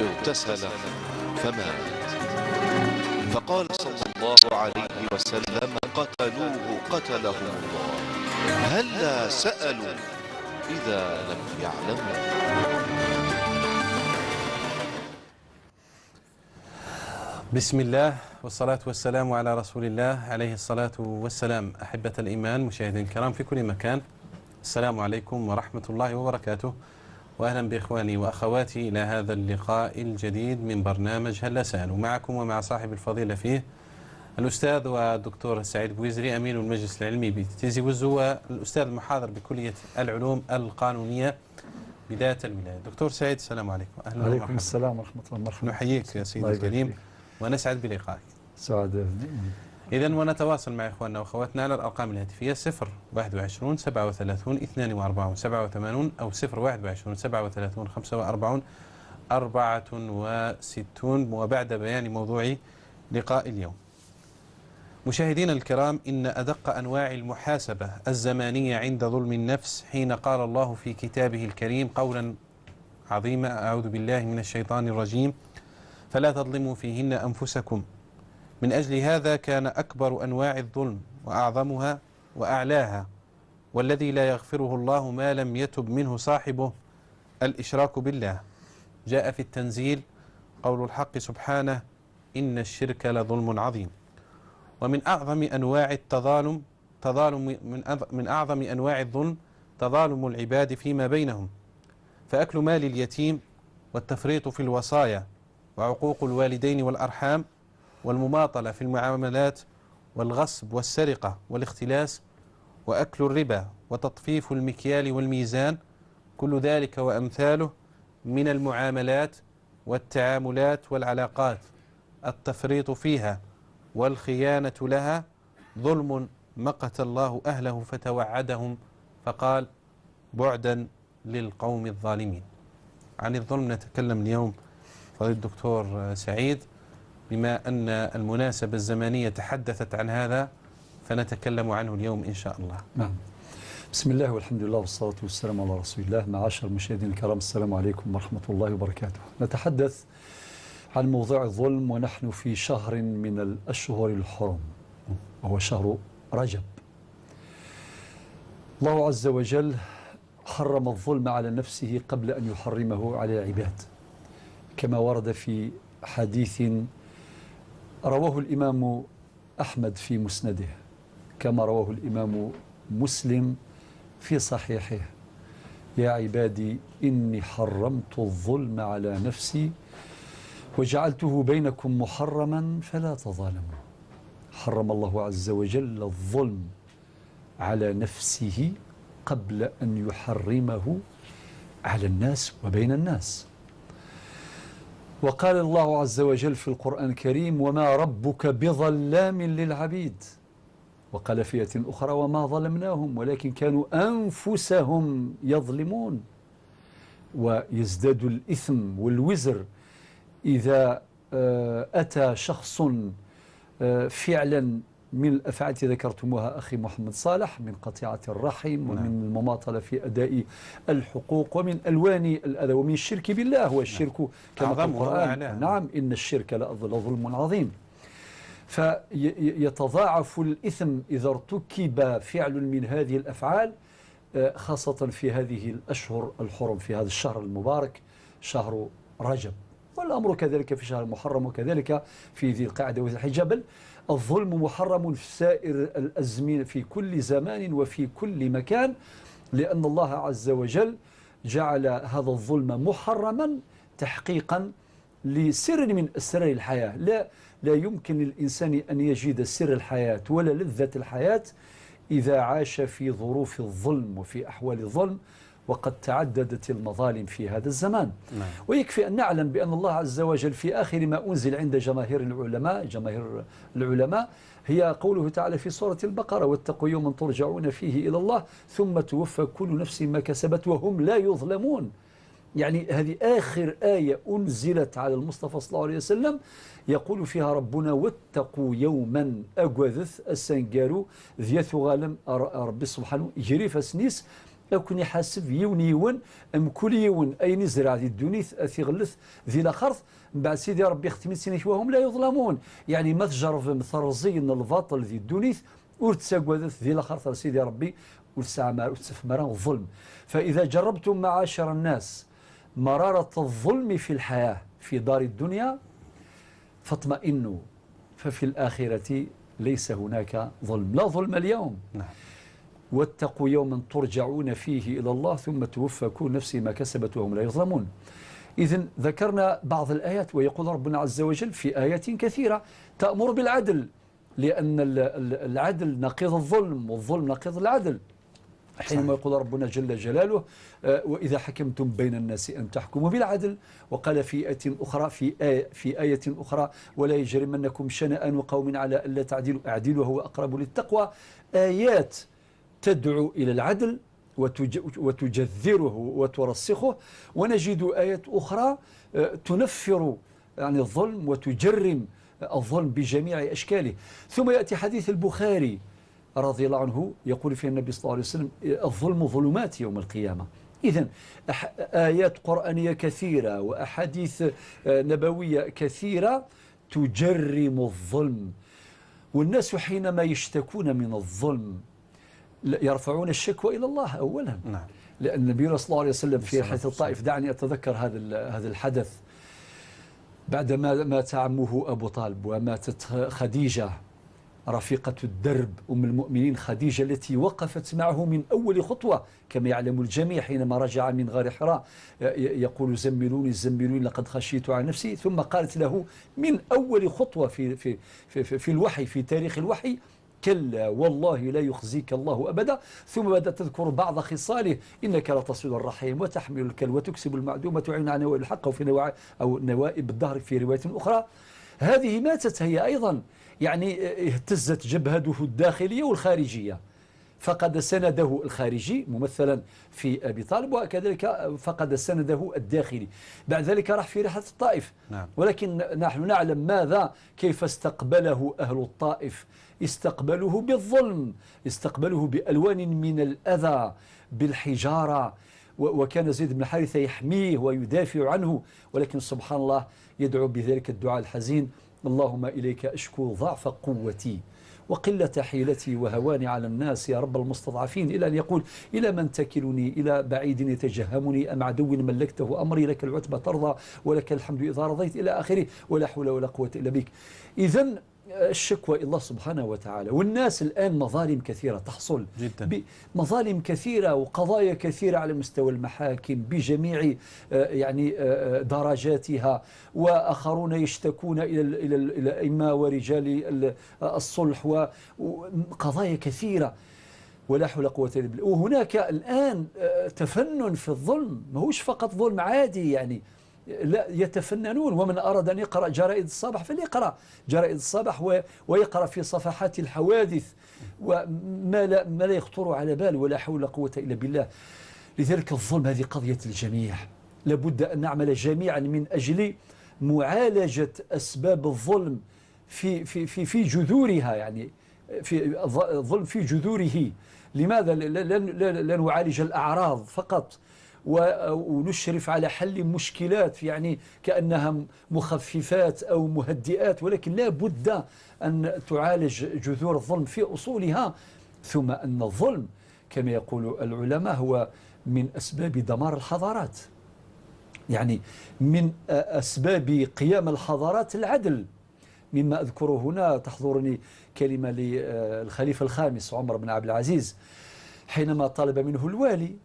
اغتسل فمات، فقال صلى الله عليه وسلم: قتلوه قتلهم الله، هلا سألوا إذا لم يعلموا. بسم الله والصلاة والسلام على رسول الله عليه الصلاة والسلام. أحبة الإيمان، مشاهدين الكرام في كل مكان، السلام عليكم ورحمة الله وبركاته، وأهلا بإخواني وأخواتي إلى هذا اللقاء الجديد من برنامج هلا سألوا، معكم ومع صاحب الفضيلة فيه الأستاذ والدكتور سعيد بويزري، أمين المجلس العلمي بتيزي وزو، والأستاذ المحاضر بكلية العلوم القانونية بداية الولاية. دكتور سعيد، السلام عليكم. أهلا وسهلا. عليكم السلام ورحمة الله. مرحبا. نحييك يا سيدي الكريم ونسعد بلقائك. سعادة. إذن ونتواصل مع إخواننا وأخواتنا على الأرقام الهاتفية 021 37 42 87 أو 021 37 45 64، وبعد بيان موضوع لقاء اليوم. مشاهدينا الكرام، إن أدق أنواع المحاسبة الزمانية عند ظلم النفس حين قال الله في كتابه الكريم قولا عظيما: أعوذ بالله من الشيطان الرجيم: فلا تظلموا فيهن أنفسكم. من أجل هذا كان أكبر أنواع الظلم وأعظمها وأعلاها، والذي لا يغفره الله ما لم يتب منه صاحبه، الإشراك بالله. جاء في التنزيل قول الحق سبحانه: إن الشرك لظلم عظيم. ومن أعظم أنواع التظالم من أعظم أنواع الظلم تظالم العباد فيما بينهم، فأكل مال اليتيم، والتفريط في الوصايا، وعقوق الوالدين والأرحام، والمماطلة في المعاملات، والغصب والسرقة والاختلاس، وأكل الربا، وتطفيف المكيال والميزان، كل ذلك وأمثاله من المعاملات والتعاملات والعلاقات، التفريط فيها والخيانة لها ظلم مقت الله أهله فتوعدهم فقال: بعدا للقوم الظالمين. عن الظلم نتكلم اليوم فضيلة الدكتور سعيد، بما أن المناسبة الزمنية تحدثت عن هذا فنتكلم عنه اليوم إن شاء الله. نعم. بسم الله والحمد لله والصلاة والسلام على رسول الله. معاشر المشاهدين الكرام، السلام عليكم ورحمة الله وبركاته. نتحدث عن موضوع الظلم ونحن في شهر من الأشهر الحرم، وهو شهر رجب. الله عز وجل حرم الظلم على نفسه قبل أن يحرمه على العباد، كما ورد في حديث رواه الإمام أحمد في مسنده، كما رواه الإمام مسلم في صحيحه: يا عبادي إني حرمت الظلم على نفسي وجعلته بينكم محرما فلا تظالموا. حرم الله عز وجل الظلم على نفسه قبل أن يحرمه على الناس وبين الناس. وقال الله عز وجل في القرآن الكريم: وما ربك بظلام للعبيد. وقال في آية أخرى: وما ظلمناهم ولكن كانوا أنفسهم يظلمون. ويزداد الإثم والوزر إذا أتى شخص فعلا من الأفعال التي ذكرتموها أخي محمد صالح، من قطيعة الرحم ومن المماطلة في أداء الحقوق ومن ألوان الأذى ومن الشرك بالله. والشرك كما في القرآن: نعم إن الشرك لظلم عظيم. فيتضاعف الإثم إذا ارتكب فعل من هذه الأفعال، خاصة في هذه الأشهر الحرم، في هذا الشهر المبارك شهر رجب. والأمر كذلك في شهر محرم، وكذلك في ذي القعدة وذي الحجة. بل الظلم محرم في سائر الأزمنة، في كل زمان وفي كل مكان، لأن الله عز وجل جعل هذا الظلم محرما تحقيقا لسر من أسرار الحياة. لا يمكن للإنسان أن يجد سر الحياة ولا لذة الحياة إذا عاش في ظروف الظلم وفي أحوال الظلم، وقد تعددت المظالم في هذا الزمان. ويكفي أن نعلم بأن الله عز وجل في آخر ما أنزل عند جماهير العلماء هي قوله تعالى في سورة البقرة: واتقوا يوما ترجعون فيه إلى الله ثم توفى كل نفس ما كسبت وهم لا يظلمون. يعني هذه آخر آية أنزلت على المصطفى صلى الله عليه وسلم، يقول فيها ربنا: واتقوا يوما أجوذث السنجارو ذي ثغالم ربي سبحانه يجري فسنيس أكون يحاسب يون يون أم كل يون أي نزرع ذي الدونيث أثي غلث ذي الأخرث بعد سيدي ربي يختم سنة وهم لا يظلمون يعني ما تجرب مثرزين الباطل ذي الدونيث ورتساقوذث ذي الأخرث سيدي ربي والسعمار والسفمران الظلم. فإذا جربتم معاشر الناس مرارة الظلم في الحياة في دار الدنيا فاطمئنوا ففي الآخرة ليس هناك ظلم، لا ظلم اليوم. نعم. واتقوا يوما ترجعون فيه إلى الله ثم توفى كل نفس ما كسبت وهم لا يظلمون. إذن ذكرنا بعض الآيات ويقول ربنا عز وجل في آيات كثيرة تأمر بالعدل لأن العدل نقيض الظلم والظلم نقيض العدل. حينما يقول ربنا جل جلاله وإذا حكمتم بين الناس أن تحكموا بالعدل. وقال في آية أخرى في آية أخرى ولا يجرمنكم شنآن قوم على ألا تعدلوا اعدلوا هو أقرب للتقوى. آيات تدعو إلى العدل وتجذره وترسخه. ونجد آيات أخرى تنفر يعني الظلم وتجرم الظلم بجميع أشكاله. ثم يأتي حديث البخاري رضي الله عنه يقول فيه النبي صلى الله عليه وسلم الظلم ظلمات يوم القيامة. إذن آيات قرآنية كثيرة وأحاديث نبوية كثيرة تجرم الظلم. والناس حينما يشتكون من الظلم يرفعون الشكوى إلى الله أولا. نعم. لأن النبي صلى الله عليه وسلم في حديث الطائف دعني أتذكر هذا الحدث بعدما مات عمه أبو طالب وماتت خديجة رفيقة الدرب أم المؤمنين خديجة التي وقفت معه من أول خطوة كما يعلم الجميع حينما رجع من غار حراء يقول زملوني زملوني لقد خشيت على نفسي. ثم قالت له من أول خطوة في الوحي في تاريخ الوحي كلا والله لا يخزيك الله أبدا. ثم بدأت تذكر بعض خصاله إنك لتصل الرحيم وتحمل الكل وتكسب المعدوم وتعين على نوائب الحق أو نوائب الدهر في رواية أخرى. هذه ماتت هي أيضا يعني اهتزت جبهته الداخلية والخارجية فقد سنده الخارجي ممثلا في أبي طالب وكذلك فقد سنده الداخلي. بعد ذلك راح في رحلة الطائف. نعم. ولكن نحن نعلم ماذا كيف استقبله أهل الطائف. استقبله بالظلم استقبله بألوان من الأذى بالحجارة وكان زيد بن حارثة يحميه ويدافع عنه. ولكن سبحان الله يدعو بذلك الدعاء الحزين اللهم إليك أشكو ضعف قوتي وقلة حيلتي وهواني على الناس يا رب المستضعفين إلى أن يقول إلى من تكلني إلى بعيد يتجهمني أم عدو ملكته أمري لك العتبى ترضى ولك الحمد إذا رضيت إلى آخره ولا حول ولا قوة إلا بك. إذن الشكوى إلى الله سبحانه وتعالى. والناس الآن مظالم كثيرة تحصل جدا. مظالم كثيرة وقضايا كثيرة على مستوى المحاكم بجميع يعني درجاتها وآخرون يشتكون إلى الأئمة ورجال الصلح وقضايا كثيرة ولا حول ولا قوة إلا بالله. وهناك الآن تفنن في الظلم ما هوش فقط ظلم عادي يعني لا يتفننون. ومن أراد أن يقرأ جرائد الصباح فليقرأ جرائد الصباح ويقرأ في صفحات الحوادث وما لا يخطر على بال ولا حول ولا قوة إلا بالله. لذلك الظلم هذه قضية الجميع لابد أن نعمل جميعا من أجل معالجة أسباب الظلم في جذورها يعني في الظلم في جذوره. لماذا لا نعالج الأعراض فقط ونشرف على حل مشكلات يعني كأنها مخففات أو مهدئات ولكن لا بد أن تعالج جذور الظلم في أصولها. ثم أن الظلم كما يقول العلماء هو من أسباب دمار الحضارات يعني من أسباب قيام الحضارات العدل. مما أذكره هنا تحضرني كلمة للخليفة الخامس عمر بن عبد العزيز حينما طلب منه الوالي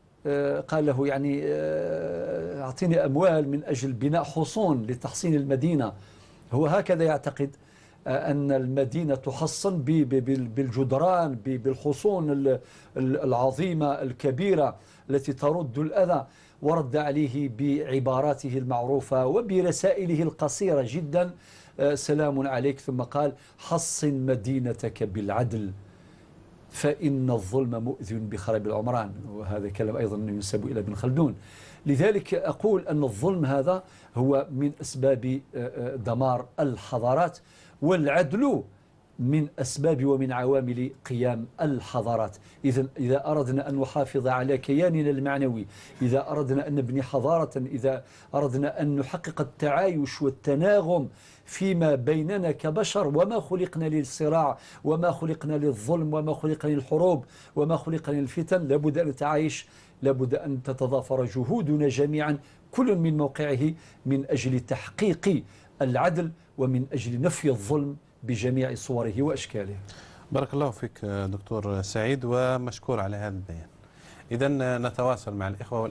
قال له يعني أعطيني أموال من أجل بناء حصون لتحصين المدينة. هو هكذا يعتقد أن المدينة تحصن بالجدران بالحصون العظيمة الكبيرة التي ترد الأذى. ورد عليه بعباراته المعروفة وبرسائله القصيرة جدا سلام عليك ثم قال حصن مدينتك بالعدل فإن الظلم مؤذن بخراب العمران. وهذا كلام أيضا ينسب إلى ابن خلدون. لذلك أقول أن الظلم هذا هو من أسباب دمار الحضارات. والعدل من أسباب ومن عوامل قيام الحضارات. إذا أردنا أن نحافظ على كياننا المعنوي، إذا أردنا أن نبني حضارة، إذا أردنا أن نحقق التعايش والتناغم فيما بيننا كبشر، وما خلقنا للصراع، وما خلقنا للظلم، وما خلقنا للحروب، وما خلقنا للفتن، لابد أن نتعايش، لابد أن تتضافر جهودنا جميعا كل من موقعه من أجل تحقيق العدل ومن أجل نفي الظلم بجميع صوره وأشكاله. بارك الله فيك دكتور سعيد، ومشكور على هذا البيان. إذا نتواصل مع الإخوة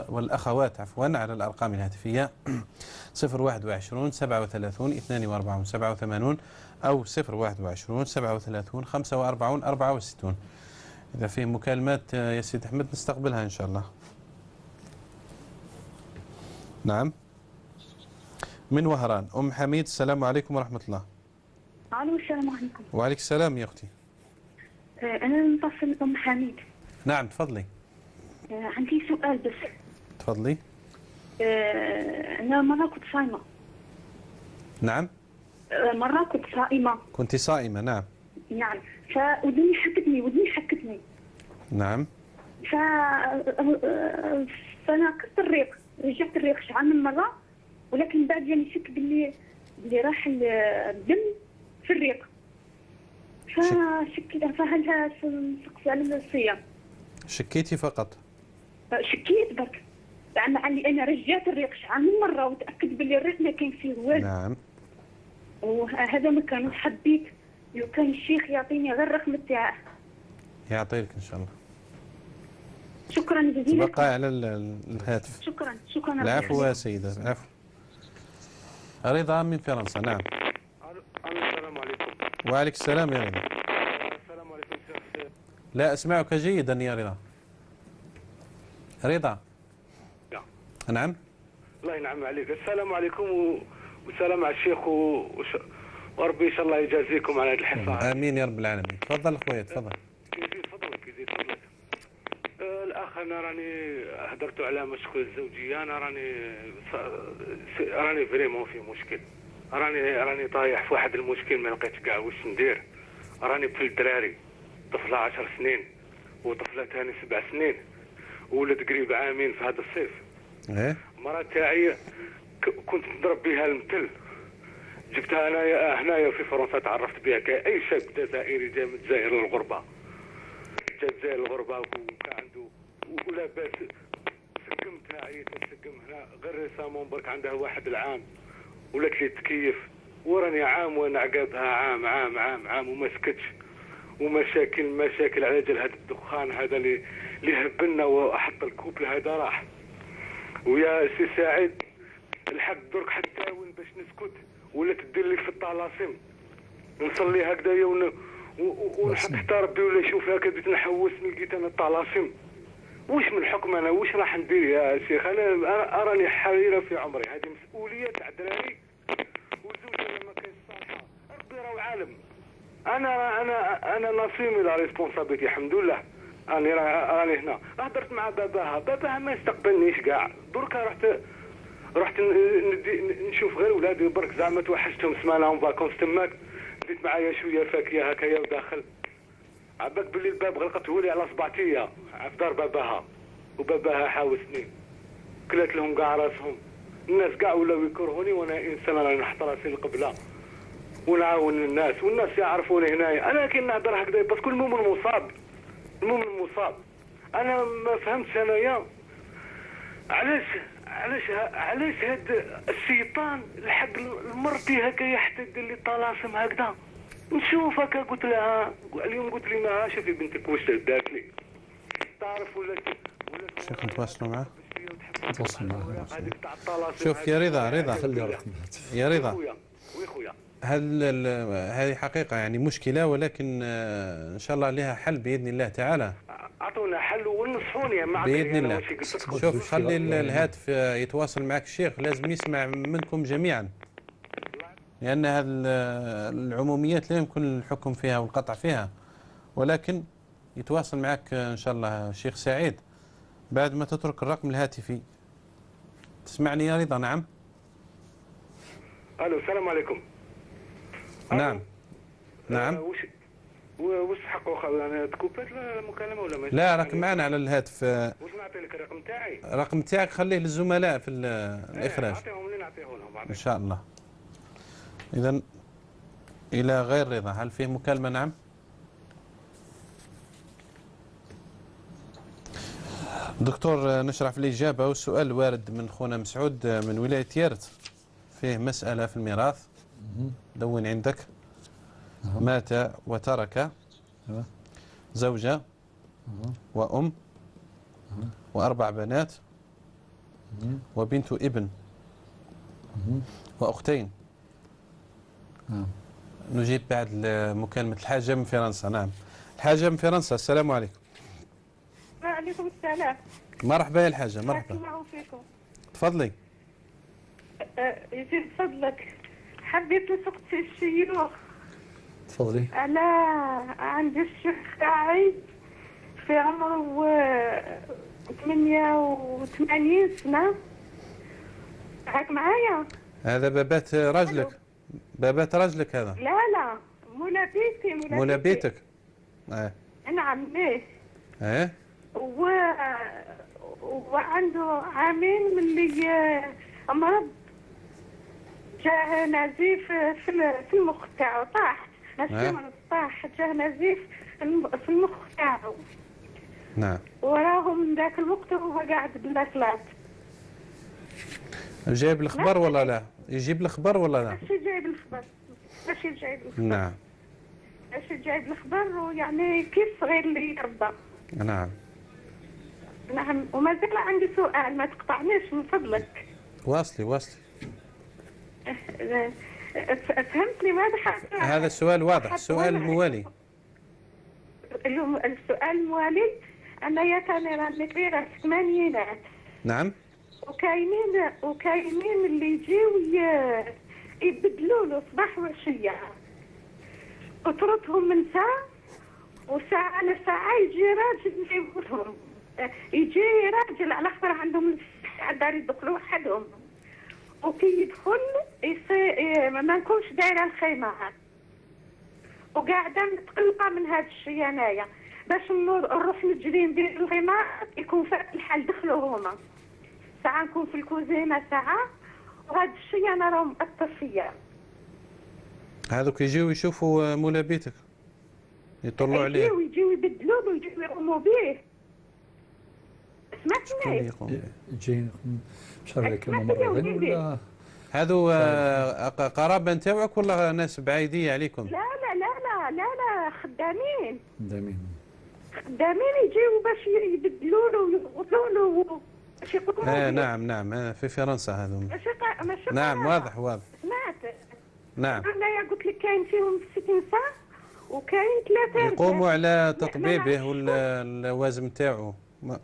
والأخوات على الأرقام الهاتفية 021 37 42 87 أو 021 37 45 64. إذا فيه مكالمات يا سيد أحمد نستقبلها إن شاء الله. نعم، من وهران أم حميد، السلام عليكم ورحمة الله. الو السلام عليكم. وعليك السلام يا أختي. أنا متصل أم حميد. نعم تفضلي. عندي سؤال بس. تفضلي. أنا مرة كنت صايمة. نعم. مرة كنت صائمة. كنت صائمة نعم. نعم، فودني حكتني. نعم. فأنا قصت الريق، رجعت الريق شحال من مرة، ولكن بعد جاني شك باللي راح الدم في الريق. فهل سقط على الصيام؟ شكيتي فقط؟ شكيت برك، مع اللي انا رجعت الريق شحال من مره وتاكد باللي الريق ما كاين فيه والو. نعم. وهذا ما كان، حبيت لو كان الشيخ يعطيني غير الرقم تاعه. يعطيك ان شاء الله. شكرا جزيلا. تبقى على الهاتف. شكرا. العفو يا سيدة، العفو. رضا من فرنسا. نعم. السلام عليكم. وعليك السلام يا رضا. السلام عليكم شيخ. لا أسمعك جيدا يا رضا. رضا. نعم. الله ينعم عليك. السلام عليكم والسلام على الشيخ وربي ان شاء الله يجازيكم على هذه الحصه. امين يا رب العالمين. تفضل اخويا تفضل. يزيد فضلك. الاخ انا راني هدرت على مشكل الزوجيه، انا راني فريمون في مشكل، راني طايح في واحد المشكل، ما لقيتش كاع واش ندير. راني بفل دراري، طفله 10 سنين وطفله ثاني 7 سنين، ولد قريب عامين في هذا الصيف. مرا تاعي كنت نضرب بها المثل، جبتها انايا هنايا في فرنسا، تعرفت بها كاي شاب جزائري جاي من الجزائر للغربه، جا الجزائر للغربه وكان عنده ولاباس سقم تاعي تسقم هنا غير ريسامون برك عندها واحد العام ولات لي تكيف، وراني عام وانا عقابها عام وما سكتش، ومشاكل على جال هذا الدخان هذا اللي هبلنا، واحط الكوبل هذا راح. ويا سي سعيد الحق درك حتى وين باش نسكت، ولا تدير لي في الطلاسم نصلي هكذايا ونحط حتى ربي ولا يشوف هكا بديت نحوس لقيت انا الطلاسم. واش من حكم انا واش راح ندير يا شيخ؟ انا راني حريره في عمري، هذه مسؤوليه تاع دراري وزوجي ما كاينش صالحه، ربي راه عالم. انا نصيمي لا ريسبونسابيلتي الحمد لله. راني هنا هضرت مع باباها ما يستقبلنيش كاع، دركا رحت نشوف غير ولادي برك زعما توحشتهم سمانه اون فاكونس تماك، ديت معايا شويه فاكهه هكايا وداخل عباك باللي الباب غلقته لي على صبعتيه في دار باباها، وباباها حاوسني كلات لهم كاع راسهم، الناس كاع ولاو يكرهوني، وانا انسان راني نحط راسي القبله ونعاون الناس، والناس يعرفوني هنايا. انا كي نهضر هكذا باسكو المؤمن مصاب، انا ما فهمتش انايا علاش هاد الشيطان لحق مرتي هكايا حتى دير لي طلاسم هكذا. نشوف هكا قلت لها اليوم قلت لي ما شوفي بنتك واش دارت لي، تعرف ولا شيخ نتواصلوا معاه. نتواصل معاه. شوف يا رضا خلي رقم الهاتف يا رضا، خويا هذه حقيقة يعني مشكلة، ولكن إن شاء الله لها حل بإذن الله تعالى. أعطونا حل ونصحوني بإذن الله. شوف خلي الهاتف يتواصل معك الشيخ، لازم يسمع منكم جميعا، لأن هذه العموميات لا يمكن الحكم فيها والقطع فيها، ولكن يتواصل معك إن شاء الله الشيخ سعيد بعد ما تترك الرقم الهاتفي. تسمعني يا رضا؟ نعم. الو السلام عليكم. نعم. نعم. واش حقه انا تكوبات المكالمه ولا ماشي؟ لا، راك معنا على الهاتف. واش نعطي لك الرقم تاعي؟ الرقم تاعك خليه للزملاء في الإخراج. نعطيهم لي نعطيهم لهم إن شاء الله. إذا إلى غير رضا، هل فيه مكالمة؟ نعم. دكتور، نشرح في الإجابة. والسؤال وارد من خونا مسعود من ولاية يرت، فيه مسألة في الميراث. دون عندك. مات وترك زوجة وأم وأربع بنات وبنت ابن وأختين. نجيب بعد مكالمة الحاجة من فرنسا. نعم، الحاجة من فرنسا، السلام عليكم. وعليكم السلام. مرحبا يا الحاجة، مرحبا. الله فيكم. تفضلي. يزيد فضلك، حبيت نسقط في الشيوخ. تفضلي. أنا عندي الشيخ تاعي في عمره 88 سنة. هاك معايا؟ هذا بابات رجلك؟ بابات رجلك هذا؟ لا مولا بيتي. مولا بيتك؟ نعم ليه؟ وعنده عامين من اللي مرض، جاه نزيف في المخ تاعو، طاح ماشي مرض، طاح جاه نزيف في المخ تاعو. نعم. وراه من ذاك الوقت وهو قاعد بلا صلاة. جايب الخبر ولا لا؟ يجيب الخبر ولا لا؟ ماشي جايب الخبر. نعم. ماشي جايب الخبر، ويعني كيف صغير اللي يربى. نعم. نعم. ومازال عندي سؤال، ما تقطعنيش من فضلك. واصلي. فهمتني ماذا هذا السؤال واضح. السؤال الموالي. السؤال الموالي، أنا يا كان راني كبيرة في الثمانينات. نعم. وكاينين اللي يجيو يبدلوا له صباح وعشية، قطرتهم من ساعة وساعة لساعة يجي راجل يجيبهم. يجي راجل على خاطر عندهم دار يدخلوا وحدهم، وكي يدخل ما نكونش دايره الخيمه، وقاعده متقلقه من هذا الشيء انايا، باش نروح نجري ندير الخيمه يكون فات الحال دخلوا هما. ساعه نكون في الكوزينه ساعه، وهذا الشيء انا راه مأثر فيا. هذوك يجيو يشوفوا مولا بيتك، يطلعوا عليه. يجيو يبدلوه ويجيو يقوموا به. سمعتني؟ جايين شرح لك الممرضين ولا هذو قرابة نتاوعك ولا ناس بعيدية عليكم؟ لا خدامين. خدامين يجيو باش يبدلوا له ويغطوا له باش يقوموا. نعم في فرنسا هذو. ماشي نعم، واضح. سمعت. نعم. انا قلت لك كاين فيهم 60 ساعة وكاين 3 يقوموا على تطبيبه واللوازم نتاعو.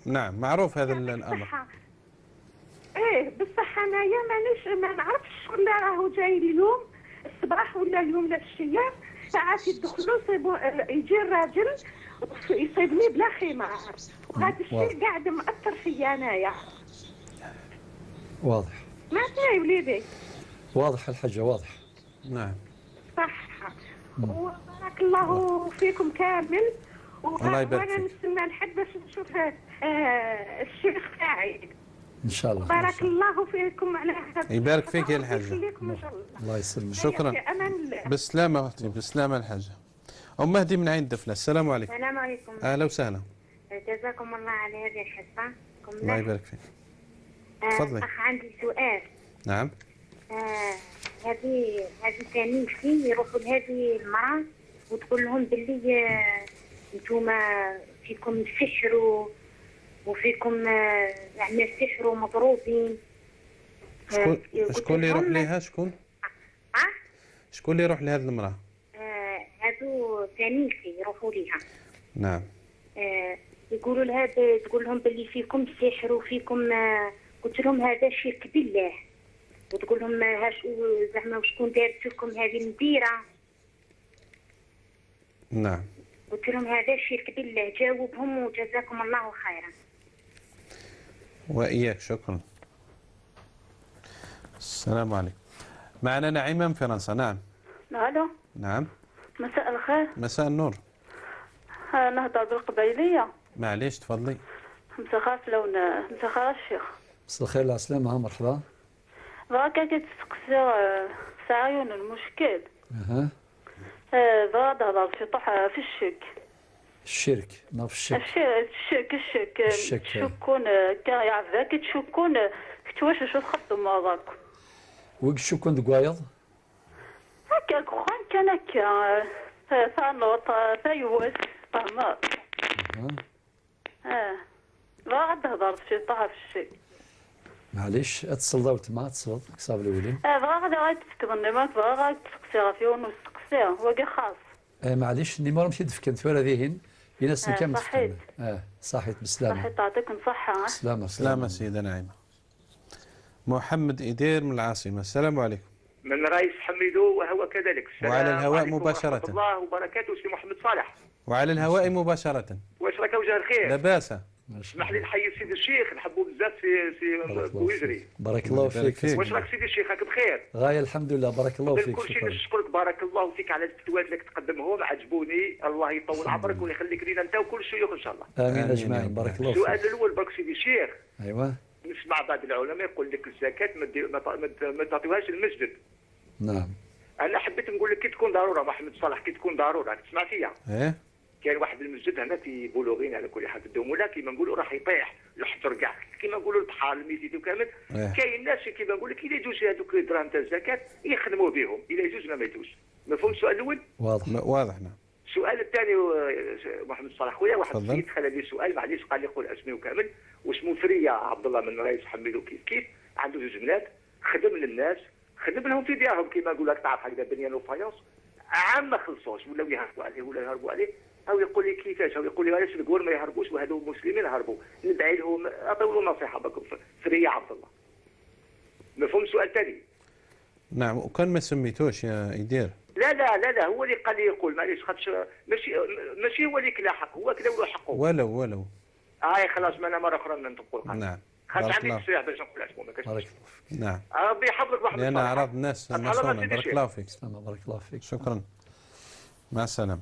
نعم، معروف هذا الامر. بصح انايا ما نعرفش ولا راهو جاي اليوم الصباح ولا اليوم للشيام. ساعات يدخلوا يجي الراجل يصيبني بلا خمار، وهذا الشيء قاعد مأثر فيا انايا. واضح. سمعتني يا وليدي؟ واضح الحاجة، واضح. نعم. صح. وبارك الله فيكم كامل. الله يبارك فيك. وانا نستنى لحد باش نشوف الشيخ تاعي. ان شاء الله. بارك الله فيكم على هذا. يبارك فيك يا الحاجة. الله يسلمك. شكرا. بالسلامة اختي، بالسلامة الحاجة. أم مهدي من عين دفلة، السلام عليكم. السلام عليكم. أهلا وسهلا. جزاكم الله على هذه الحصة. الله يبارك فيك. تفضلي. أخ عندي سؤال. نعم. هذه تانيتي يروحوا لهذه المرأة وتقول لهم باللي انتوما فيكم السحر وفيكم يعني السحر ومضروبين. شكون اللي يروح لها؟ شكون اللي يروح لهذه المرأة؟ هذو تانيتي يروحوا لها. نعم. يقولوا لها تقول لهم باللي فيكم السحر وفيكم. قلت لهم هذا شرك بالله، وتقول لهم زعما وشكون دارت لكم هذه المديره. نعم. قلت لهم هذا شرك بالله. جاوبهم وجزاكم الله خيرا. وإياك، شكرا. السلام عليكم. معنا نعيمة من فرنسا. نعم. الو. نعم. مساء الخير. مساء النور. نهضر بالقبيلية. معليش تفضلي. مسخر لون مسخر الشيخ. مساء الخير على السلامة. مرحبا. بغاك كتسقسي سعيون المشكل. بغا تهضر في في الشك. الشرك ما في الشك. الشك تشكون كيعرف كتشكون كتواش شو تخدم هذاك. ويك شكون دقوايض؟ هكاك خوان كان هكا ثانوط ثايوس فهمت. بغا تهضر في طه في الشك. معليش اتصل داوت ما اتصل كصاب الاولين. بغا غادي تفكرني ما بغا غادي تسقسيها في ونص تسقسيها واقي خاص. معليش النيمور مشيت فكنت ولا ذيهن الى سن كم صحيت. صحيت بالسلامة. صحيت يعطيكم صحة. سلامة سيدة نعيمة. محمد إدير من العاصمة. السلام عليكم. من رئيس حميدو وهو كذلك. وعلى الهواء مباشرة. ورحمة الله وبركاته سي محمد صالح. وعلى الهواء مباشرة. واش راك وجه الخير؟ لا بأس. اسمح لي نحيي سيدي الشيخ نحبوا بزاف في بويزري. بارك الله فيك. واش راك سيدي الشيخ راك بخير؟ غاية الحمد لله بارك الله فيك. كل شيء نشكرك بارك الله فيك على الفتوات اللي تقدمهم عجبوني. الله يطول عمرك ويخليك لينا انت وكل الشيوخ ان شاء الله. امين اجمعين بارك الله فيك. السؤال الاول برك سيدي الشيخ. ايوه. نسمع بعض العلماء يقول لك الزكاة ما تعطيوهاش المسجد. نعم. انا حبيت نقول لك كي تكون ضروره محمد صالح كي تكون ضروره راك تسمع فيا. ايه. كاين واحد المسجد هنا في بولوغين على كل حال في الدوموله كيما نقولوا راح يطيح يحضر كاع كيما نقولوا البحر الميزيتو كامل. كاين ناس كيما نقول لك الا يجوز هذوك الدراهم تاع الزكاه يخدموا بهم الا يجوز ولا ما يجوز. مفهوم السؤال الاول؟ واضح نعم. السؤال الثاني محمد صالح خويا واحد السيد خلى لي سؤال معليش قال لي قول اسمي وكامل واسمه فريا عبد الله من رئيس حميدو كيف عنده زوج بنات خدم للناس خدم لهم في ديارهم كيما نقول لك تعرف هكذا بنيان وفايونس عام ما خلصوش ولاو يهربوا عليه ولا يهربوا عليه او يقول لي كيفاش او يقول لي علاش الكور ما يهربوش وهذو مسلمين هربوا ندعي لهم اعطوا له نصيحه بكم فريا عبد الله. مفهوم السؤال الثاني؟ نعم وكان ما سميتوش يا إدير. لا هو اللي قال لي يقول معليش خاطش ماشي هو اللي كلا حق هو كلا له حقه. ولو. خلاص ما انا مره اخرى نقول. نعم. خاطش عندي تصريح باش نقول اسمه ما كاش. نعم. ربي يحفظك واحد لأن أعراض الناس مصونة. بارك الله فيك. بارك الله فيك. شكرا. مع السلامة.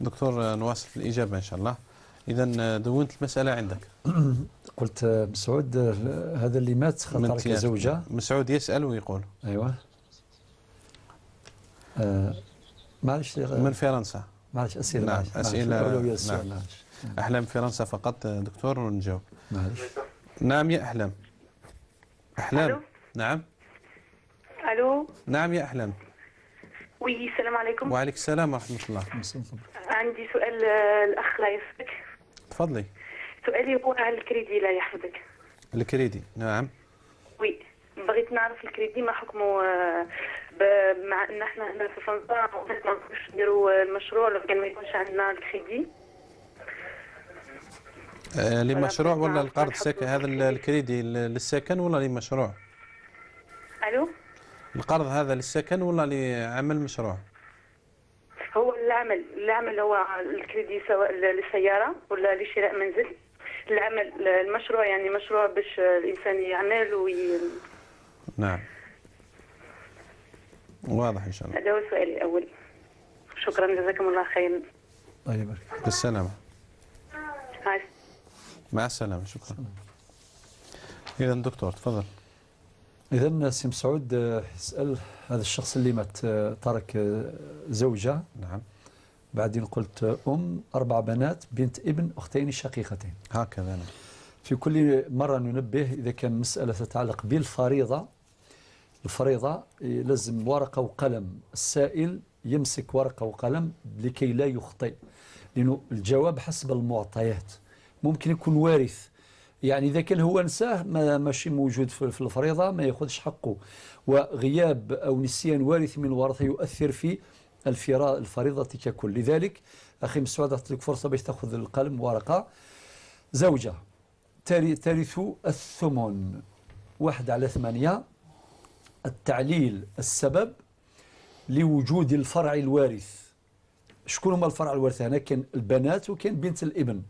دكتور نواصل في الإجابة إن شاء الله. إذا دونت المسألة عندك. قلت مسعود هذا اللي مات خطرك زوجة. مسعود يسأل ويقول. أيوة. معلش من فرنسا. معلش أسئلة. نعم أسئلة. نعم. أحلام فرنسا فقط دكتور ونجاوب. معلش. نعم يا أحلام. أحلام. ألو. نعم. ألو. نعم يا أحلام. وي السلام عليكم. وعليك السلام ورحمة الله. عندي سؤال الأخ لا يحفظك. تفضلي. سؤالي هو على الكريدي لا يحفظك. الكريدي نعم. وي بغيت نعرف الكريدي ما حكمه مع ان احنا هنا في فرنسا ما نقدروش نديروا المشروع لو كان ما يكونش عندنا الكريدي. لمشروع ولا القرض سكن هذا الكريدي للسكن ولا لمشروع؟ الو. القرض هذا للسكن ولا لعمل مشروع؟ هو العمل هو الكريدي سواء للسيارة ولا لشراء منزل. العمل المشروع يعني مشروع باش الإنسان يعمل نعم واضح إن شاء الله. هذا هو سؤالي الأول. شكرا جزاكم الله خيرا. الله يبارك. بالسلامة. مع السلامة شكرا. إذا دكتور تفضل. إذا سي مسعود يسأل هذا الشخص اللي مات ترك زوجة. نعم. بعدين قلت 4 بنات بنت ابن أختين شقيقتين. هكذا نعم. في كل مرة ننبه إذا كان مسألة تتعلق بالفريضة الفريضة لازم ورقة وقلم. السائل يمسك ورقة وقلم لكي لا يخطئ لأنه الجواب حسب المعطيات. ممكن يكون وارث يعني إذا كان هو نساه ماشي موجود في الفريضة ما يأخذش حقه وغياب أو نسيان وارث من الورثة يؤثر في الفريضة ككل. لذلك أخي مسعود أعطيك فرصة باش تأخذ القلم ورقة. زوجة ترث الثمن 1/8. التعليل السبب لوجود الفرع الوارث. شكون هما الفرع الوارث هنا؟ كان البنات وكان بنت الابن.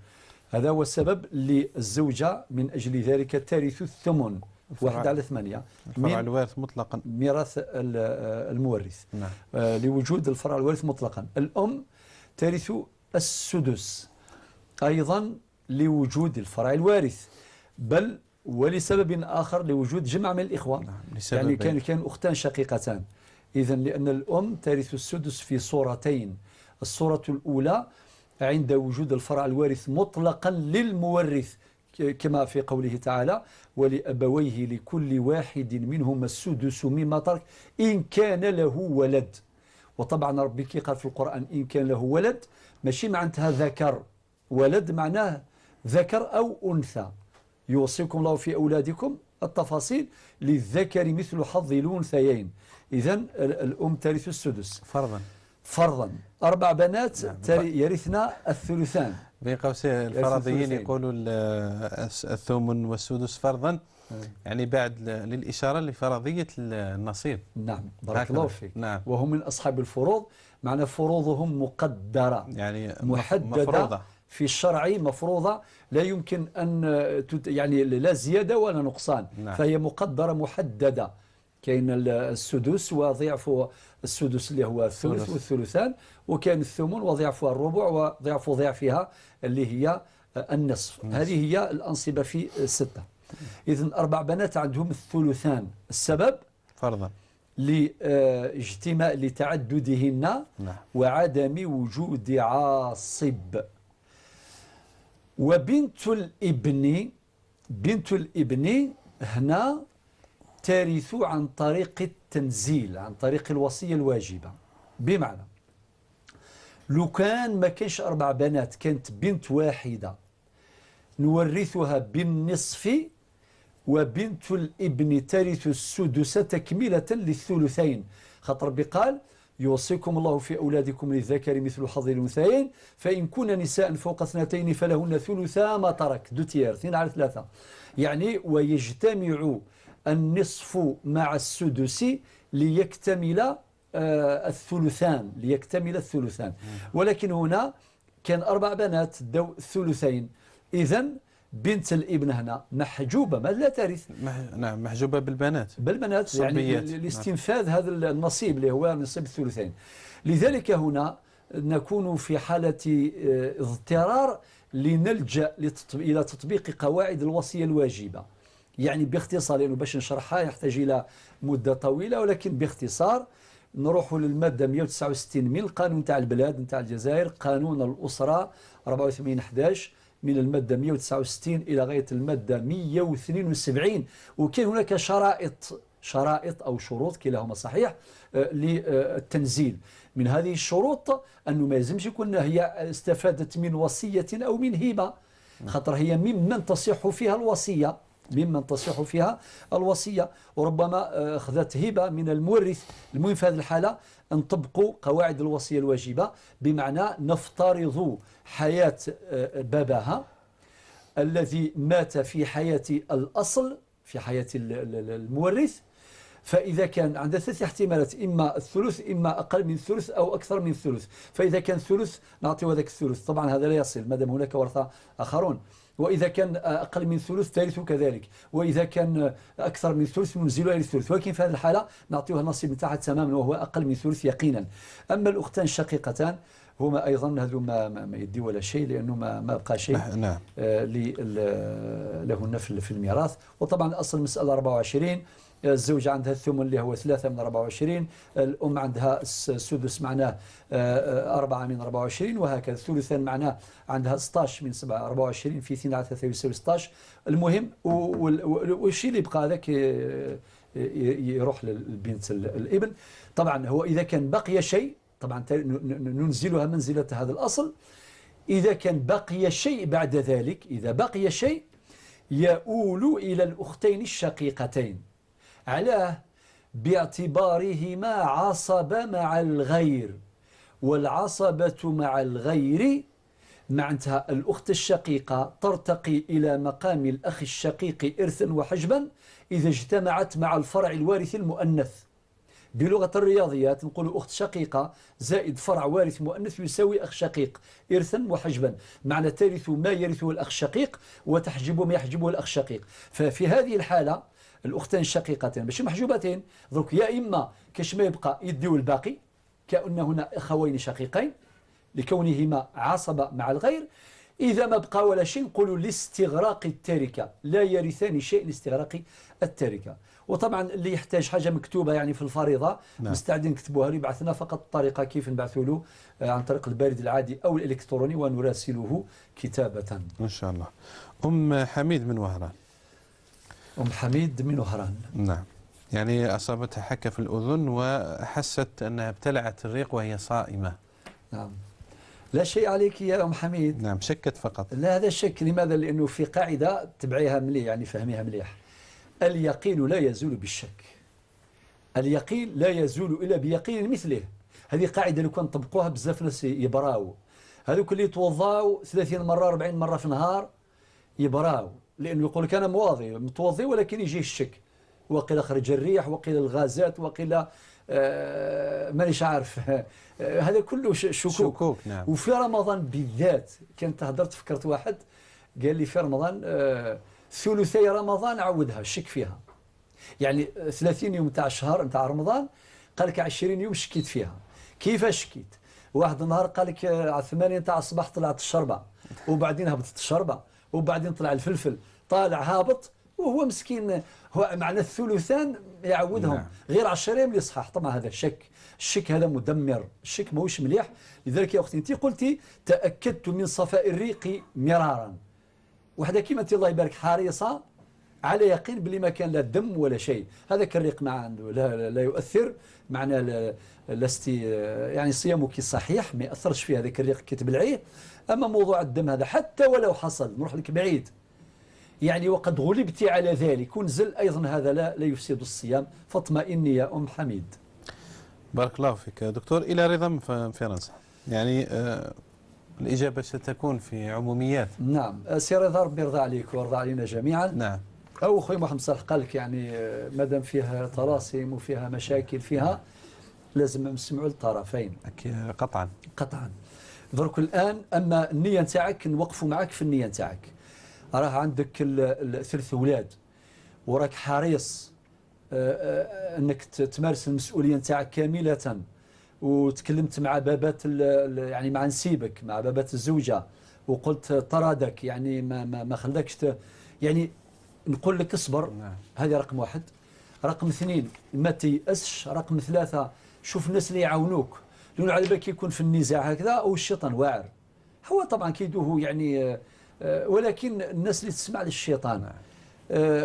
هذا هو السبب للزوجة من أجل ذلك ترث الثمن 1/8 فرع الوارث مطلقا، ميراث المورث. نعم. لوجود الفرع الوارث مطلقا. الأم ترث السدس أيضا لوجود الفرع الوارث، بل ولسبب آخر لوجود جمع من الإخوة. يعني كان أختان شقيقتان، إذا لأن الأم ترث السدس في صورتين. الصورة الأولى عند وجود الفرع الوارث مطلقا للمورث كما في قوله تعالى ولأبويه لكل واحد منهما السدس مما ترك إن كان له ولد. وطبعا ربي قال في القرآن إن كان له ولد، ماشي معناتها ذكر، ولد معناه ذكر أو أنثى. يوصيكم الله في أولادكم، التفاصيل للذكر مثل حظ الأنثيين. إذن الأم ترث السدس فرضا. 4 بنات يرثن الثلثان. بين قوسين الفرضيين يقولوا الثمن والسدس فرضا، يعني بعد للإشارة لفرضية النصيب. نعم، بارك الله فيك. نعم. وهم من أصحاب الفروض، معنى فروضهم مقدرة، يعني محددة مفروضة في الشرع، مفروضة لا يمكن أن يعني لا زيادة ولا نقصان. نعم. فهي مقدرة محددة. كاين السدس وضعف السدس اللي هو الثلث والثلثان، وكان الثمن وضعفها الربع وضعف ضعفها اللي هي النصف. هذه هي الأنصبة في 6. إذن 4 بنات عندهم الثلثان. السبب فرضا لاجتماع لتعددهن. نعم. وعدم وجود عاصب. وبنت الابن هنا ترث عن طريق التنزيل، عن طريق الوصية الواجبة. بمعنى لو كان ما كانش 4 بنات، كانت بنت واحدة، نورثها بالنصف، وبنت الابن ترث السدس تكملة للثلثين. خاطر ربي قال يوصيكم الله في أولادكم للذكر مثل حظ الأنثيين فإن كن نساء فوق 2 فلهن ثلثا ما ترك، 2/3. يعني ويجتمع النصف مع السدس ليكتمل الثلثان. ولكن هنا كان 4 بنات دو الثلثين. إذن بنت الابن هنا محجوبة، ما لا ترث. نعم، محجوبة بالبنات يعني لاستنفاذ هذا النصيب اللي هو نصيب الثلثين. لذلك هنا نكون في حالة اضطرار لنلجأ إلى تطبيق قواعد الوصية الواجبة. يعني باختصار، لأنه باش نشرحها يحتاج إلى مدة طويلة، ولكن باختصار نروح للمادة 169 من القانون تاع البلاد نتاع الجزائر، قانون الأسرة 84/11، من المادة 169 إلى غاية المادة 172. وكان هناك شرائط أو شروط كلاهما صحيح للتنزيل. من هذه الشروط أنه ما يلزمش يكون هي استفادت من وصية أو من هبة، خاطر هي ممن تصح فيها الوصية، وربما أخذت هبة من المورث. المهم في هذه الحالة نطبق قواعد الوصية الواجبة، بمعنى نفترض حياة باباها الذي مات في حياة الأصل، في حياة المورث. فإذا كان عندها 3 احتمالات، إما الثلث، إما أقل من الثلث، أو أكثر من الثلث. فإذا كان ثلث نعطيه هذاك الثلث، طبعا هذا لا يصل ما دام هناك ورثة آخرون. وإذا كان أقل من ثلث ترث كذلك، وإذا كان أكثر من ثلث ننزلها إلى الثلث. ولكن في هذه الحالة نعطيها النصيب نتاعها تماما، وهو أقل من ثلث يقينا. أما الأختان الشقيقتان هما أيضا هذو ما يدي ولا شيء، لأنه ما بقى شيء لهن في الميراث. وطبعا أصل المسألة 24. الزوجة عندها الثمن اللي هو 3 من 24، الأم عندها السدس معناه 4 من 24، وهكذا. الثلثان معناه عندها 16 من 24 في 2/3 يساوي 16. المهم والشيء اللي يبقى هذاك يروح للبنت الابن. طبعا هو إذا كان بقي شيء طبعا ننزلها منزلة هذا الأصل. إذا كان بقي شيء بعد ذلك، إذا بقي شيء يؤول إلى الأختين الشقيقتين. علاه؟ باعتبارهما عصب مع الغير، والعصبة مع الغير معناتها الأخت الشقيقة ترتقي إلى مقام الأخ الشقيق إرثا وحجبا إذا اجتمعت مع الفرع الوارث المؤنث. بلغة الرياضيات نقول أخت شقيقة زائد فرع وارث مؤنث يساوي أخ شقيق إرثا وحجبا، معنى ترث ما يرثه الأخ الشقيق وتحجب ما يحجبه الأخ الشقيق. ففي هذه الحالة الأختين الشقيقتين ماشي محجوبتين درك، يا إما كاش ما يبقى يديو الباقي كأنهن أخوين شقيقين لكونهما عصبة مع الغير. إذا ما بقى ولا شيء نقولوا لاستغراق التركة، لا يرثان شيء لاستغراق التركة. وطبعا اللي يحتاج حاجة مكتوبة يعني في الفريضة مستعدين نكتبوها له، يبعث لنا فقط الطريقة كيف نبعثوا له عن طريق البريد العادي أو الإلكتروني ونراسله كتابة إن شاء الله. أم حميد من وهران. أم حميد من وهران، نعم، يعني أصابتها حكة في الأذن وحست أنها ابتلعت الريق وهي صائمة. نعم، لا شيء عليك يا أم حميد. نعم، شكت فقط. لا، هذا الشك. لماذا؟ لأنه في قاعدة تبعيها مليح، يعني فهميها مليح. اليقين لا يزول بالشك، اليقين لا يزول إلا بيقين مثله. هذه قاعدة لو كان طبقوها بزاف ناس يبراو، هذوك اللي يتوضاو 30 مرة 40 مرة في النهار يبراو، لأنه يقول لك أنا متوضي ولكن يجي الشك، وقيل خرج الريح، وقيل الغازات، وقيل مانيش عارف هذا كله شكوك. نعم. وفي رمضان بالذات كنت هدرت فكرت واحد قال لي في رمضان ثلثي رمضان عودها الشك فيها، يعني 30 يوم تاع الشهر نتاع رمضان قال لك 20 يوم شكيت فيها. كيفاش شكيت؟ واحد النهار قال لك على 8 تاع الصباح طلعت الشربة، وبعدين هبطت الشربة، وبعدين طلع الفلفل، طالع هابط، وهو مسكين. هو معنى الثلثان يعودهم. نعم. غير 10 يوم يصحح. طبعا هذا الشك هذا مدمر، الشك ماهوش مليح. لذلك يا أختي أنت قلتي تأكدت من صفاء الريق مرارا، وحده كيما أنت الله يبارك حريصة على يقين بلي ما كان لا دم ولا شيء. هذاك الريق ما عنده لا يؤثر، معنى لستي يعني صيامك صحيح، ما يأثرش في هذاك الريق كتبلعيه. أما موضوع الدم هذا حتى ولو حصل نروح لك بعيد، يعني وقد غلبت على ذلك ونزل أيضا، هذا لا يفسد الصيام. فاطمئني يا أم حميد. بارك الله فيك دكتور. إلى رضا من فرنسا، يعني الإجابة ستكون في عموميات. نعم، سي رضا ربي يرضى عليك ويرضى علينا جميعا. نعم. أو أخوي محمد صالح قال لك يعني مادام فيها طلاسم وفيها مشاكل فيها لازم نسمعوا الطرفين. قطعا قطعا. درك الآن أما النية نتاعك نوقفوا معك في النية نتاعك. راه عندك ثلاث أولاد وراك حريص أنك تمارس المسؤولية نتاعك كاملة، وتكلمت مع بابات يعني مع نسيبك، مع بابات الزوجة، وقلت طردك، يعني ما خلاكش يعني نقول لك اصبر. نعم. هذه رقم واحد. رقم اثنين ما تيأسش. رقم ثلاثة شوف الناس اللي يعاونوك، لأنه على بالك يكون في النزاع هكذا أو الشيطان واعر. هو طبعا كيدوه يعني ولكن الناس اللي تسمع للشيطان.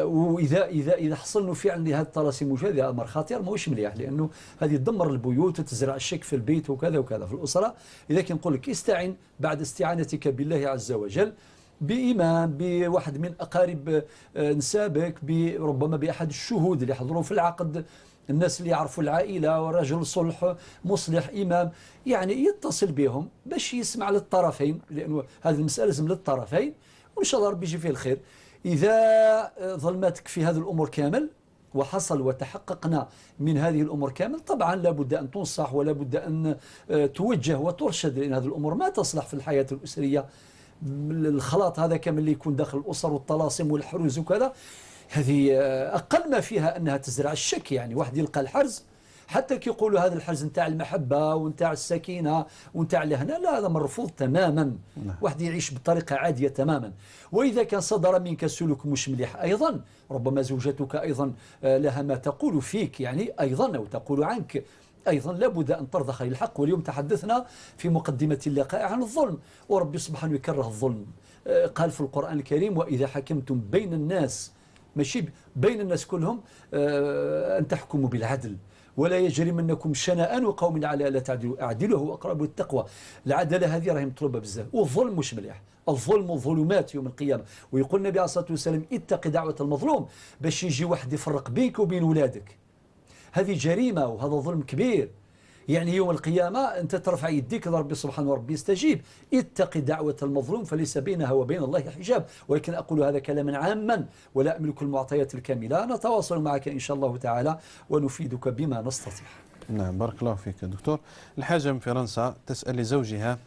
واذا حصل انه فعلا هذه الطلاسم موجوده، هذا امر خطير ماهوش مليح، لانه هذه تدمر البيوت وتزرع الشك في البيت وكذا وكذا في الاسره. اذا كنقول لك استعن بعد استعانتك بالله عز وجل بإمام، بواحد من أقارب نسابك، ربما بأحد الشهود اللي يحضروا في العقد، الناس اللي يعرفوا العائلة، ورجل صلح مصلح إمام، يعني يتصل بهم باش يسمع للطرفين، لأنه هذه المسألة لازم للطرفين، وإن شاء الله ربي يجي فيه الخير. إذا ظلمتك في هذه الأمور كامل وحصل وتحققنا من هذه الأمور كامل، طبعا لابد أن تنصح ولابد أن توجه وترشد، لأن هذه الأمور ما تصلح في الحياة الأسرية. الخلاط هذا كامل اللي يكون داخل الأسر والطلاسم والحروز وكذا، هذه أقل ما فيها أنها تزرع الشك. يعني واحد يلقى الحرز، حتى كي يقولوا هذا الحرز نتاع المحبة ونتاع السكينة ونتاع الهنا، لا، هذا مرفوض تماما. واحد يعيش بطريقة عادية تماما. وإذا كان صدر منك سلوك مش مليح أيضا، ربما زوجتك أيضا لها ما تقول فيك يعني أيضا، أو تقول عنك أيضا، لابد أن ترضخ للحق. واليوم تحدثنا في مقدمة اللقاء عن الظلم، وربي سبحانه يكره الظلم. قال في القرآن الكريم: وإذا حكمتم بين الناس، ماشي بين الناس كلهم، أن تحكموا بالعدل، ولا يجرمنكم شنآن قوم على لا تعدلوا اعدلوا هو أقرب للتقوى. العدالة هذه راهي مطلوبة بزاف، والظلم مش مليح. الظلم ظلمات يوم القيامة. ويقول النبي عليه الصلاة والسلام: اتق دعوة المظلوم، باش يجي واحد يفرق بينك وبين ولادك. هذه جريمة وهذا ظلم كبير. يعني يوم القيامة أنت ترفع يديك لربي سبحانه وربي يستجيب. اتق دعوة المظلوم فليس بينها وبين الله حجاب. ولكن أقول هذا كلاما عاما ولا أملك المعطيات الكاملة. نتواصل معك إن شاء الله تعالى ونفيدك بما نستطيع. نعم، بارك الله فيك دكتور. الحاجة من فرنسا تسأل لزوجها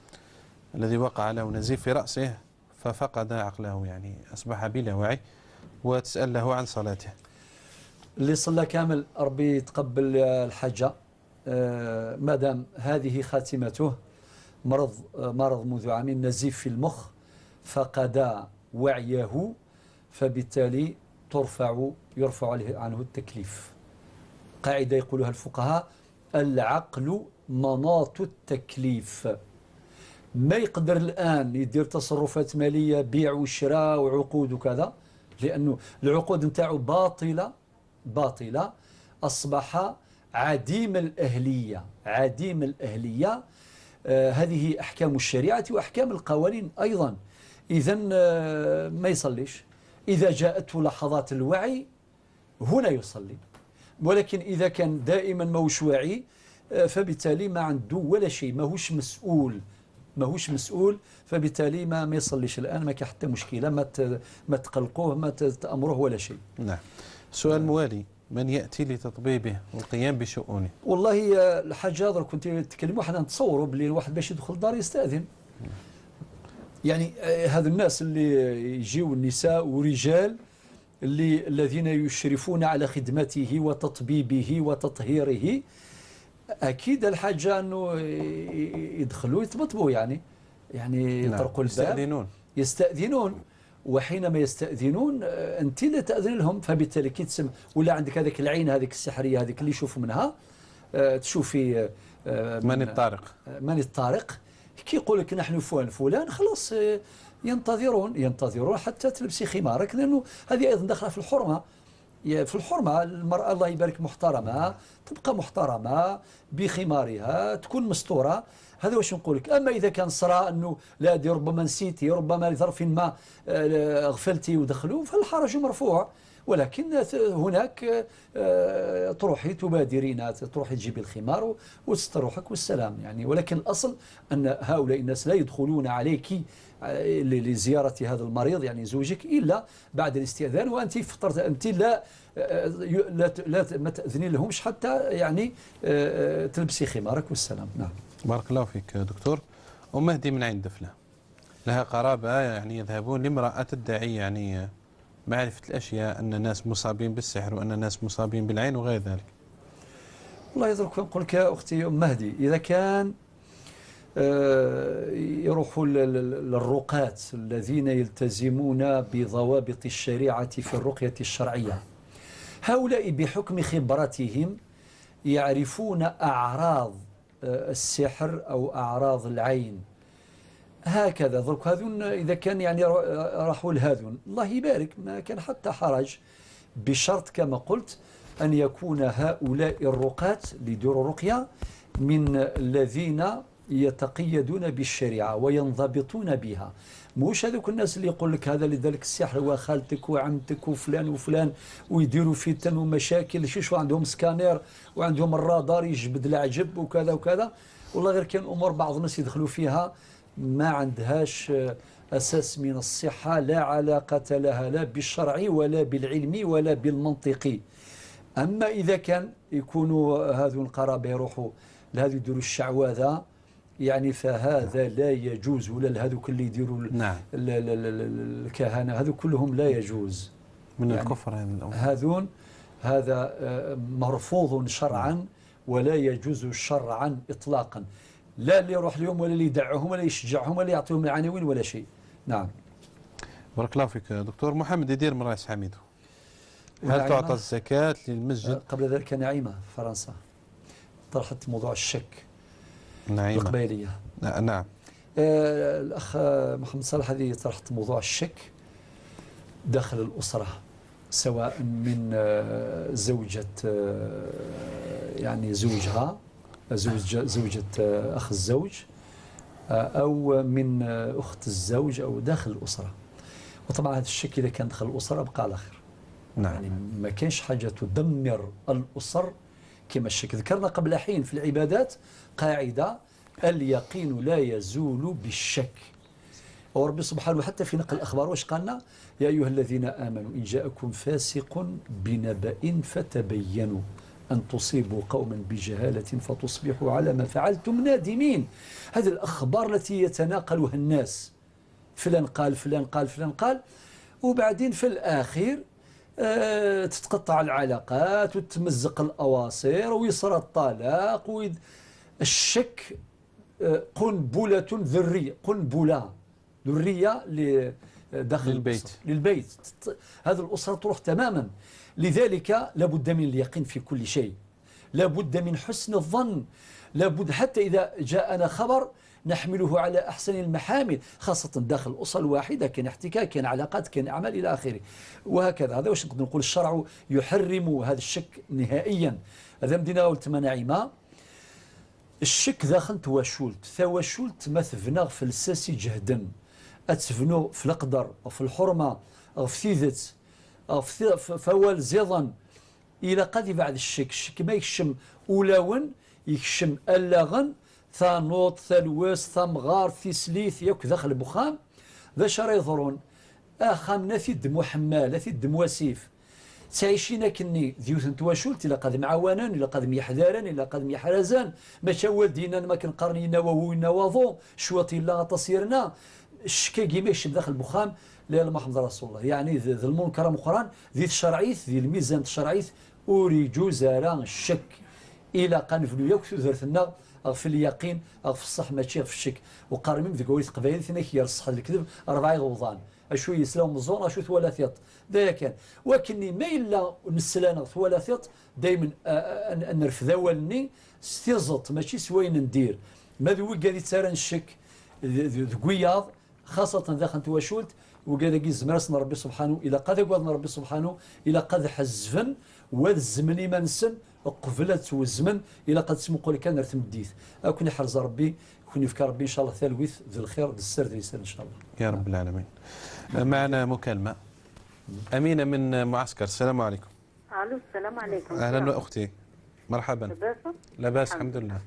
الذي وقع له نزيف في رأسه ففقد عقله، يعني أصبح بلا وعي، وتسأل له عن صلاته. اللي صلى كامل ربي يتقبل الحجة، مادام هذه خاتمته مرض منذ عامين، نزيف في المخ، فقد وعيه، فبالتالي يرفع عنه التكليف. قاعدة يقولها الفقهاء: العقل مناط التكليف. ما يقدر الآن يدير تصرفات مالية، بيع وشراء وعقود وكذا، لأنه العقود نتاعو باطلة، أصبح عديم الأهلية. هذه أحكام الشريعة وأحكام القوانين أيضا. إذن ما يصليش. إذا جاءته لحظات الوعي هنا يصلي، ولكن إذا كان دائما ماهوش واعي فبالتالي ما عنده ولا شيء، ماهوش مسؤول، فبالتالي ما يصليش الآن، ما كاين حتى مشكلة، ما تقلقوه، ما تأمره ولا شيء. نعم. سؤال موالي: من يأتي لتطبيبه والقيام بشؤونه؟ والله الحاجة هذا كنت تتكلموا، حنا نتصوروا بلي الواحد باش يدخل الدار يستأذن. يعني هذا الناس اللي يجيوا النساء ورجال الذين يشرفون على خدمته وتطبيبه وتطهيره، أكيد الحاجة أنه يدخلوا يتبطبوا، يعني يطرقوا الباب، يستأذنون. وحينما يستأذنون أنت لا تأذن لهم، فبالتالي كي تسمع ولا عندك هذيك العين هذيك السحرية هذيك اللي يشوفوا منها، تشوفي من الطارق كي يقول لك نحن فلان خلاص ينتظرون حتى تلبسي خمارك، لأنه هذه أيضا داخله في الحرمة. المرأة الله يبارك محترمة، تبقى محترمة بخمارها، تكون مستورة. هذا واش نقول لك. أما إذا كان صرا أنه لا دي ربما نسيتي، ربما لظرف ما غفلتي ودخلوا، فالحرج مرفوع. ولكن هناك تروحي تبادرين، تروحي تجيبي الخمار وتستر روحك والسلام يعني. ولكن الأصل أن هؤلاء الناس لا يدخلون عليك لزيارة هذا المريض يعني زوجك إلا بعد الاستئذان، وأنت فطرت، أنت لا ما تأذنين لهمش حتى يعني تلبسي خمارك والسلام. نعم. بارك الله فيك دكتور. أم مهدي من عين دفلة، لها قرابة يعني يذهبون لامرأة تدعي يعني معرفة الأشياء، أن الناس مصابين بالسحر وأن الناس مصابين بالعين وغير ذلك. والله يضرك نقول لك يا أختي أم مهدي، إذا كان يروحوا للرقاة الذين يلتزمون بضوابط الشريعة في الرقية الشرعية، هؤلاء بحكم خبرتهم يعرفون أعراض السحر أو أعراض العين. هكذا ذلك هذون إذا كان يعني راحوا لهذون الله يبارك، ما كان حتى حرج، بشرط كما قلت أن يكون هؤلاء الرقاة ليديروا الرقية من الذين يتقيدون بالشريعة وينضبطون بها. موش هذوك الناس اللي يقول لك هذا اللي ذلك السحر هو خالتك وعمتك وفلان وفلان، ويديروا فتن ومشاكل، شو عندهم سكانير وعندهم الرادار يجبد العجب وكذا وكذا. والله غير كان أمور بعض الناس يدخلوا فيها ما عندهاش أساس من الصحة، لا علاقة لها لا بالشرعي ولا بالعلمي ولا بالمنطقي. أما إذا كان يكونوا هذو القرابة يروحوا لهذو يديروا الشعوذة يعني، فهذا لا يجوز. ولا هذوك اللي يديروا نعم. الكهنة هذو كلهم لا يجوز من يعني الكفر هذا مرفوض شرعا ولا يجوز شرعا إطلاقا، لا اللي يروح لهم ولا اللي يدعهم ولا يشجعهم ولا يعطيهم العناوين ولا شيء. نعم. بارك الله فيك دكتور. محمد يدير من رئيس حميدو، هل تعطى الزكاة للمسجد؟ قبل ذلك نعيمة فرنسا طرحت موضوع الشك. نعيمة القبيلية. نعم. الأخ محمد صالح هذه طرحت موضوع الشك داخل الأسرة، سواء من زوجة يعني زوجها، زوجة أخ الزوج، أو من أخت الزوج، أو داخل الأسرة. وطبعا هذا الشك إذا كان داخل الأسرة بقى على خير. نعم. يعني ما كانش حاجة تدمر الأسر كما الشك. ذكرنا قبل حين في العبادات قاعدة: اليقين لا يزول بالشك. ورب سبحانه حتى في نقل الأخبار واش قالنا؟ يا أيها الذين آمنوا إن جاءكم فاسق بنبأ فتبينوا أن تصيبوا قوما بجهالة فتصبحوا على ما فعلتم نادمين. هذه الأخبار التي يتناقلها الناس، فلان قال فلان قال فلان قال، وبعدين في الآخر تتقطع العلاقات وتمزق الأواصر ويصرى الطلاق الشك قنبلة ذرية، قنبلة ذرية داخل للبيت. هذه الأسرة تروح تماما. لذلك لابد من اليقين في كل شيء، لابد من حسن الظن، لابد حتى إذا جاءنا خبر نحمله على أحسن المحامل، خاصة داخل الأسرة الواحدة كان احتكاك، كان علاقات، كان أعمال إلى آخره. وهكذا هذا واش نقدر نقول، الشرع يحرم هذا الشك نهائيا. هذا مدينة قلت نعيمة الشك داخل تواشلت ثواشلت ما تفنى في الساسي جهدا أتفنو في القدر أو في الحرمة أو في ثيذت أو في فوال زيضا إلى قد بعد الشك ما يكشم أولاون يكشم ألاغن ثانوط ثلوس ثمغار ثيسليث ياك داخل البخام ذا شرا يضرون أخامنا في الدم وحمالة في الدم وسيف تعيشين كني ذيوث تواشلت إلى قد معوانا إلى قد يحذارا إلى قد يحرزان ما والدينا ما كنقرنينا ووينا وضو شوطي لا تصيرنا الشكاكي ما يشم داخل البخام لا محمد رسول الله. يعني ذي المنكر مقران ذي الشرعيث ذي الميزان الشرعيث أوريجو زاران الشك إلى قنفلو ياك ذرثنا في اليقين في الصح ماشي في الشك. وقارمين ذي قويت قبائل ثنا كي الصح الكذب 4 غوضان اشو يسلاو مزون اشو ثلاثيط دا كان. ولكني ما الا نسلانا ثلاثيط دائما ان نرفذاولني استيزط ماشي سوين ندير ما ذوي قال يتسارن الشك ذقياض خاصة داخل تواشلت وقال كي زمرسنا ربي سبحانه إلى قد قادنا ربي سبحانه إلى قد حزفن والزمن ما نسن قبلت والزمن إلى قد سمقوا كان رتم الديث أكون يحرز ربي يكون يفكر ربي إن شاء الله ثالوث ذي الخير ذي السر ذي السر إن شاء الله يا رب العالمين. معنا مكالمة أمينة من معسكر. السلام عليكم. الو السلام عليكم. أهلا أختي مرحبا. لاباس؟ لاباس الحمد لله.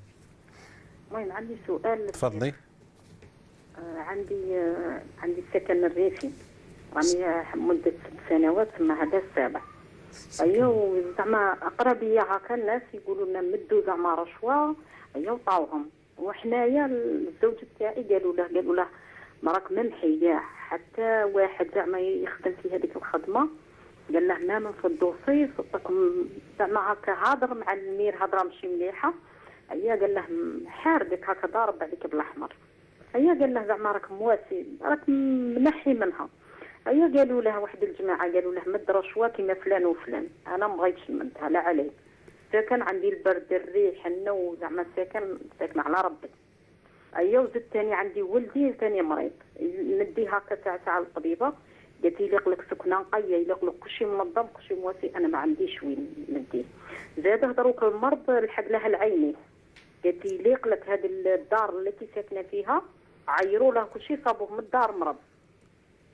المهم عندي سؤال. تفضلي. عندي السكن الريفي راني مدة 6 سنوات مع هذا السابع. ايوا زعما اقربيه هكا الناس يقولوا لنا مدوا زعما رشوه ايوا طاوهم. وحنايا الزوج تاعي قالوا له راك ممحي كاع حتى واحد زعما يخدم في هذيك الخدمه قال له ما في الدوسي زعما هكا هضر مع المير هضره ماشي مليحه. ايا قال له حاربك هكا ضارب عليك بالاحمر. ايا قال له زعما راك مواسي راك منحي منها. ايا قالوا له واحد الجماعه قالوا له مد رشوه كيما فلان وفلان. انا ما بغيتش نمدها لا عليه. ساكن عندي البرد الريح النو زعما ساكن على ربي. ايا وزدت ثاني عندي ولدي ثاني مريض نديه هكا ساعه للطبيبه قالت لي لك سكنه نقيه يليق لك كلشي منظم كلشي مواسي. انا ما عنديش وين نديه. زاد هضروك المرض لحق لها العيني قالت لي يليق لك هذه الدار التي ساكنه فيها عيروا له كلشي صابوه من الدار مرض.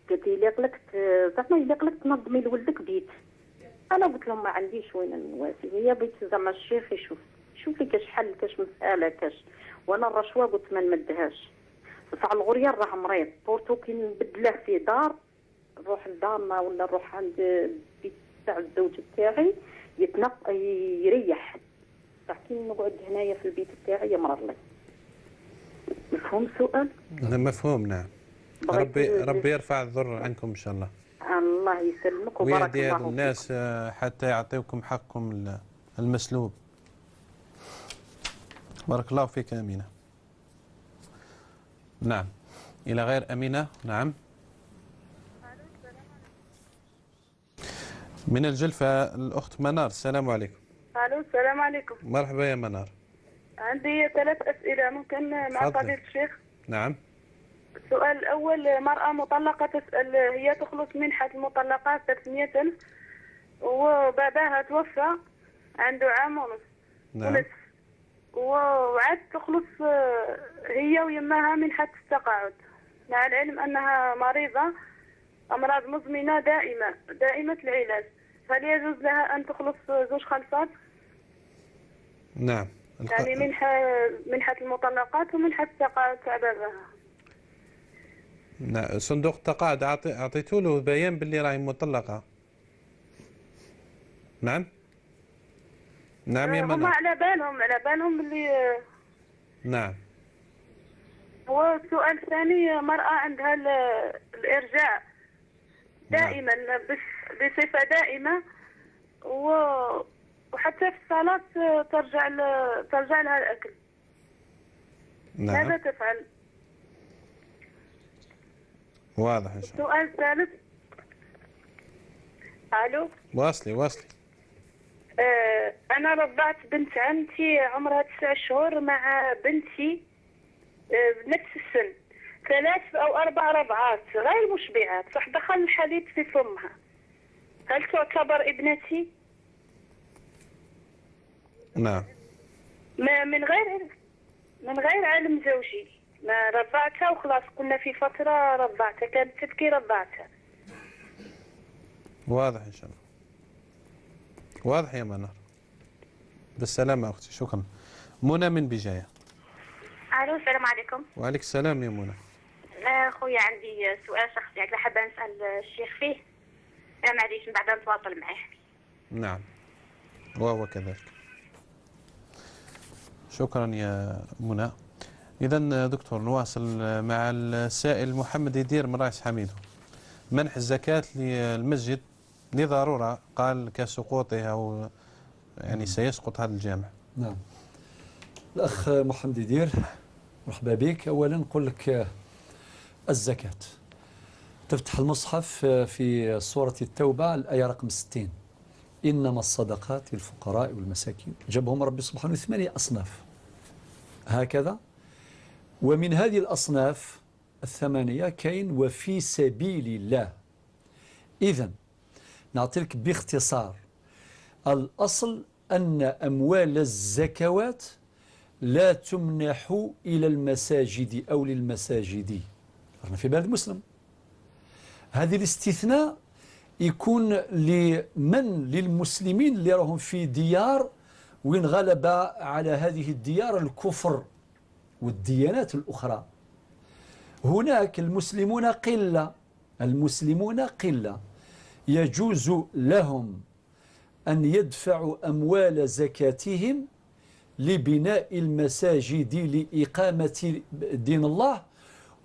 قالت لي يليق لك زعما يليق لك تنظمي لولدك بيت. انا قلت لهم ما عنديش وين نواسي. هي بيت زعما الشيخ يشوف لي كاش حل كاش مساله كاش. وانا الرشوه قلت ما نمدهاش. بصح الغريان راه مريض بورتو كي نبدله في دار نروح لدارنا ولا نروح عند البيت تاع الزوج تاعي يريح. صح كي نقعد هنايا في البيت تاعي يمرض لي. مفهوم السؤال؟ مفهوم نعم. ربي يرفع الضر عنكم ان شاء الله. الله يسلمك وبارك الله فيك. الناس حتى يعطيكم حقكم المسلوب. بارك الله فيك أمينة. نعم إلى غير أمينة. نعم من الجلفة الأخت منار. السلام عليكم. الو السلام عليكم. مرحبا يا منار. عندي 3 أسئلة ممكن مع فضيلة الشيخ؟ نعم. السؤال الأول مرأة مطلقة تسأل هي تخلص منحة المطلقات 300,000 وباباها توفى عنده عام ونص. نعم. وعاد تخلص هي ويماها منحة التقاعد مع العلم أنها مريضة أمراض مزمنة دائمة العلاج. هل يجوز لها أن تخلص 2 خلصات؟ نعم. يعني منحة المطلقات ومنحة التقاعد تاع باباها. نعم. صندوق التقاعد أعطيتوا له بيان باللي راهي مطلقة. نعم. نعم يا منى. هم على بالهم اللي. نعم. والسؤال الثاني مرأة عندها الإرجاع دائما. بس بصفة دائمة، وحتى في الصلاة ترجع لها الأكل. نعم. ماذا تفعل؟ واضح إن شاء الله. السؤال الثالث. ألو. واصلي. أنا رضعت بنت عمتي عمرها 9 شهور مع بنتي بنفس السن، 3 أو 4 رضعات غير مشبعات، صح دخل الحليب في فمها، هل تعتبر ابنتي؟ نعم. من غير علم زوجي، ما رضعتها وخلاص، كنا في فترة رضعتها، كانت تبكي رضعتها. واضح إن شاء الله. واضح يا منار. بالسلامة أختي، شكرا. منى من بجاية. الو، السلام عليكم. وعليك السلام يا منى. خويا عندي سؤال شخصي هكذا حابه نسال الشيخ فيه، معليش من بعد نتواصل معاه. نعم وهو كذلك. شكرا يا منى. إذا دكتور نواصل مع السائل محمد يدير من رئيس حميدو. منح الزكاة للمسجد لضرورة، قال كسقوطه أو يعني سيسقط هذا الجامع. نعم. الأخ محمد يدير مرحبا بك. أولا نقول لك الزكاة، تفتح المصحف في سورة التوبة الآية رقم 60، إنما الصدقات للفقراء والمساكين، جابهم ربي سبحانه 8 أصناف هكذا، ومن هذه الأصناف 8 كاين وفي سبيل الله. إذن نعطيك باختصار، الأصل أن أموال الزكوات لا تمنح إلى المساجد أو للمساجد، رانا في بلد مسلم. هذه الاستثناء يكون للمسلمين اللي راهم في ديار وين غلب على هذه الديار الكفر والديانات الأخرى. هناك المسلمون قلة، يجوز لهم أن يدفعوا أموال زكاتهم لبناء المساجد لإقامة دين الله،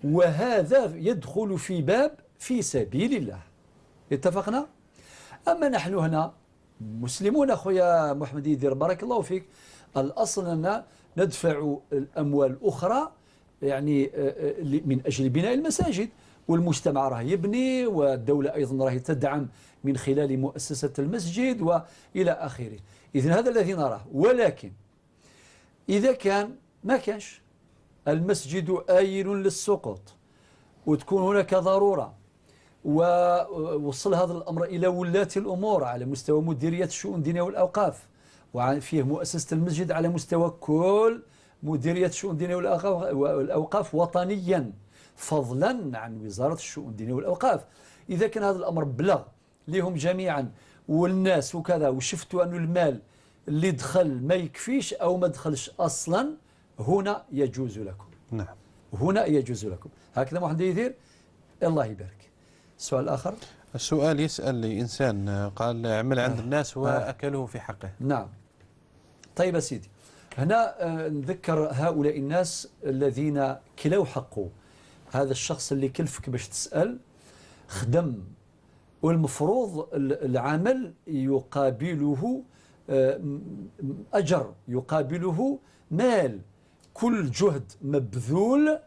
وهذا يدخل في باب في سبيل الله. اتفقنا؟ أما نحن هنا مسلمون أخويا محمد يدير بارك الله فيك، الأصل أننا ندفع الأموال الأخرى يعني من أجل بناء المساجد، والمجتمع راه يبني، والدولة أيضا راه تدعم من خلال مؤسسة المسجد وإلى آخره. إذن هذا الذي نراه. ولكن إذا كان ما كانش المسجد آيل للسقوط وتكون هناك ضرورة، ووصل هذا الأمر إلى ولاة الأمور على مستوى مديرية الشؤون الدينية والأوقاف، وفيه مؤسسة المسجد على مستوى كل مديرية الشؤون الدينية والأوقاف وطنيا، فضلا عن وزارة الشؤون الدينية والأوقاف. إذا كان هذا الأمر بلغ لهم جميعا والناس وكذا، وشفتوا أن المال اللي دخل ما يكفيش أو ما دخلش أصلا، هنا يجوز لكم. نعم هنا يجوز لكم. هكذا محمد يدير، الله يبارك. السؤال الآخر، السؤال يسأل لي إنسان قال عمل عند الناس وأكله في حقه. نعم. طيب يا سيدي، هنا نذكر هؤلاء الناس الذين كلاو حقه. هذا الشخص اللي كلفك باش تسأل خدم، والمفروض العمل يقابله أجر، يقابله مال، كل جهد مبذول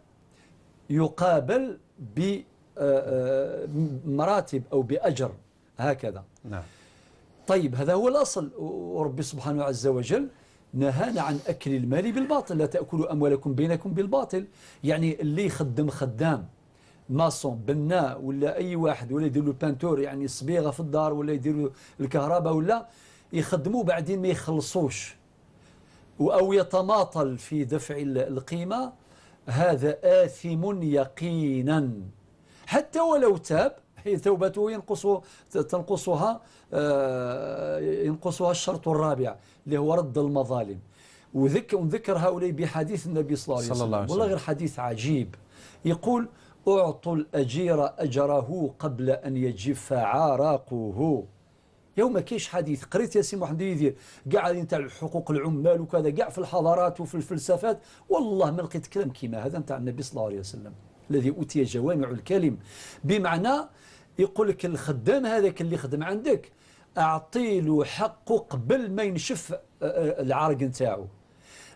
يقابل بمراتب أو بأجر هكذا. نعم. طيب هذا هو الأصل، وربي سبحانه عز وجل نهانا عن أكل المال بالباطل، لا تأكلوا أموالكم بينكم بالباطل. يعني اللي يخدم خدام ماسون بناء ولا أي واحد، ولا يدير له بانتور يعني صبيغة في الدار، ولا يدير له الكهرباء، ولا يخدموه بعدين ما يخلصوش أو يتماطل في دفع القيمة، هذا آثم يقينا. حتى ولو تاب، توبته ينقصها الشرط الرابع اللي هو رد المظالم. ونذكر هؤلاء بحديث النبي صلى الله عليه وسلم، والله غير حديث عجيب، يقول أعطوا الأجير أجره قبل أن يجف عراقه. يوم ما كاينش حديث قريت يا سي محمد يدير كاع نتاع حقوق العمال وكذا، كاع في الحضارات وفي الفلسفات، والله ما لقيت كلام كيما هذا نتاع النبي صلى الله عليه وسلم الذي أوتي جوامع الكلم، بمعنى يقول لك الخدام هذاك اللي خدم عندك أعطي له حقه قبل ما ينشف العرق نتاعو.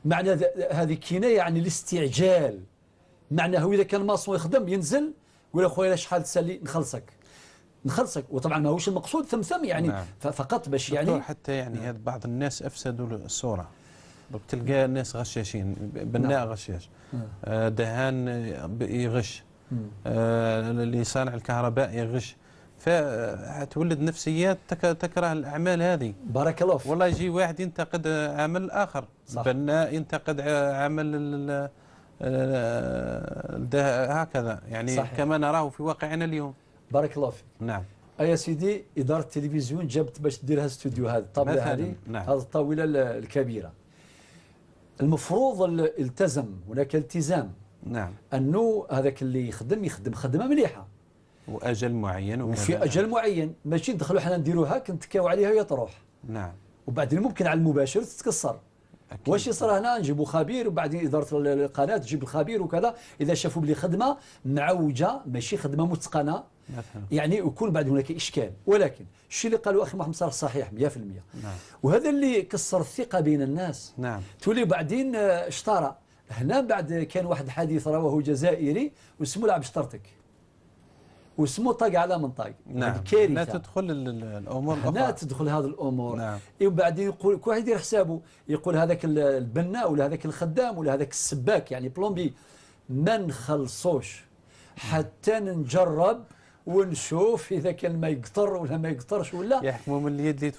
معنى هذه كناية عن الاستعجال. معناه إذا كان ماصو يخدم ينزل يقول خويا شحال تسالي نخلصك، وطبعا ما هوش المقصود ثم يعني نعم. فقط باش يعني حتى يعني هذا بعض الناس أفسدوا الصورة. بتلقى الناس غشاشين، بناء غشاش، دهان يغش، اللي صانع الكهرباء يغش، فتولد نفسيات تكره الأعمال هذه. بارك الله فيك. والله يجي واحد ينتقد عمل آخر، بناء ينتقد عمل هكذا يعني. صحيح. كما نراه في واقعنا اليوم. بارك الله فيك. نعم. يا سيدي إدارة التلفزيون جابت باش ديرها استوديو هذا الطاولة هذه. نعم. هذه الطاولة الكبيرة المفروض التزم، هناك التزام. نعم. أنه هذاك اللي يخدم خدمة مليحة وأجل معين وفي أجل معين، ماشي ندخلوا حنا نديروها نتكاو عليها وهي تروح. نعم. وبعدين ممكن على المباشر تتكسر. أكيد. واش يصير هنا نجيبوا خبير وبعدين إدارة القناة تجيب الخبير وكذا، إذا شافوا بلي خدمة معوجة ماشي خدمة متقنة يعني يكون بعد هناك إشكال. ولكن الشيء اللي قالوا أخي محمد صالح صحيح 100%. نعم. وهذا اللي كسر الثقة بين الناس. نعم. تولي بعدين اشترى هنا بعد كان واحد حديث رواه جزائري واسمه لعب شطرتك واسمه طاق على من طاق. نعم. كارثة. لا تدخل الأمور الأخرى. لا تدخل هذه الأمور. نعم. وبعدين يقول كل واحد يدير حسابه، يقول هذاك البناء ولا هذاك الخدام ولا هذاك السباك يعني بلومبي ما نخلصوش حتى نجرب ونشوف إذا كان ما يقطر ولا ما يقطرش ولا يحكموا من اليد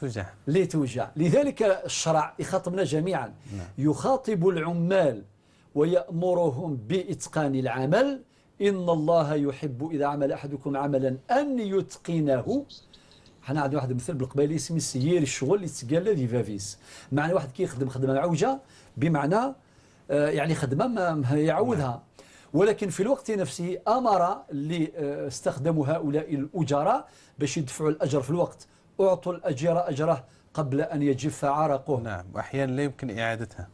اللي توجع. لذلك الشرع يخاطبنا جميعا. نعم. يخاطب العمال ويأمرهم بإتقان العمل. إن الله يحب إذا عمل أحدكم عملا أن يتقنه. حنا عندنا واحد المثل بالقبائل اسمه السيير الشغل اللي تقال له فافيس. معنى واحد كيخدم خدمة معوجة بمعنى يعني خدمة ما يعودها. ولكن في الوقت نفسه أمر اللي استخدموا هؤلاء الأجراء باش يدفعوا الأجر في الوقت. أعطوا الأجر أجره قبل أن يجف عرقه. نعم. وأحيانا لا يمكن إعادتها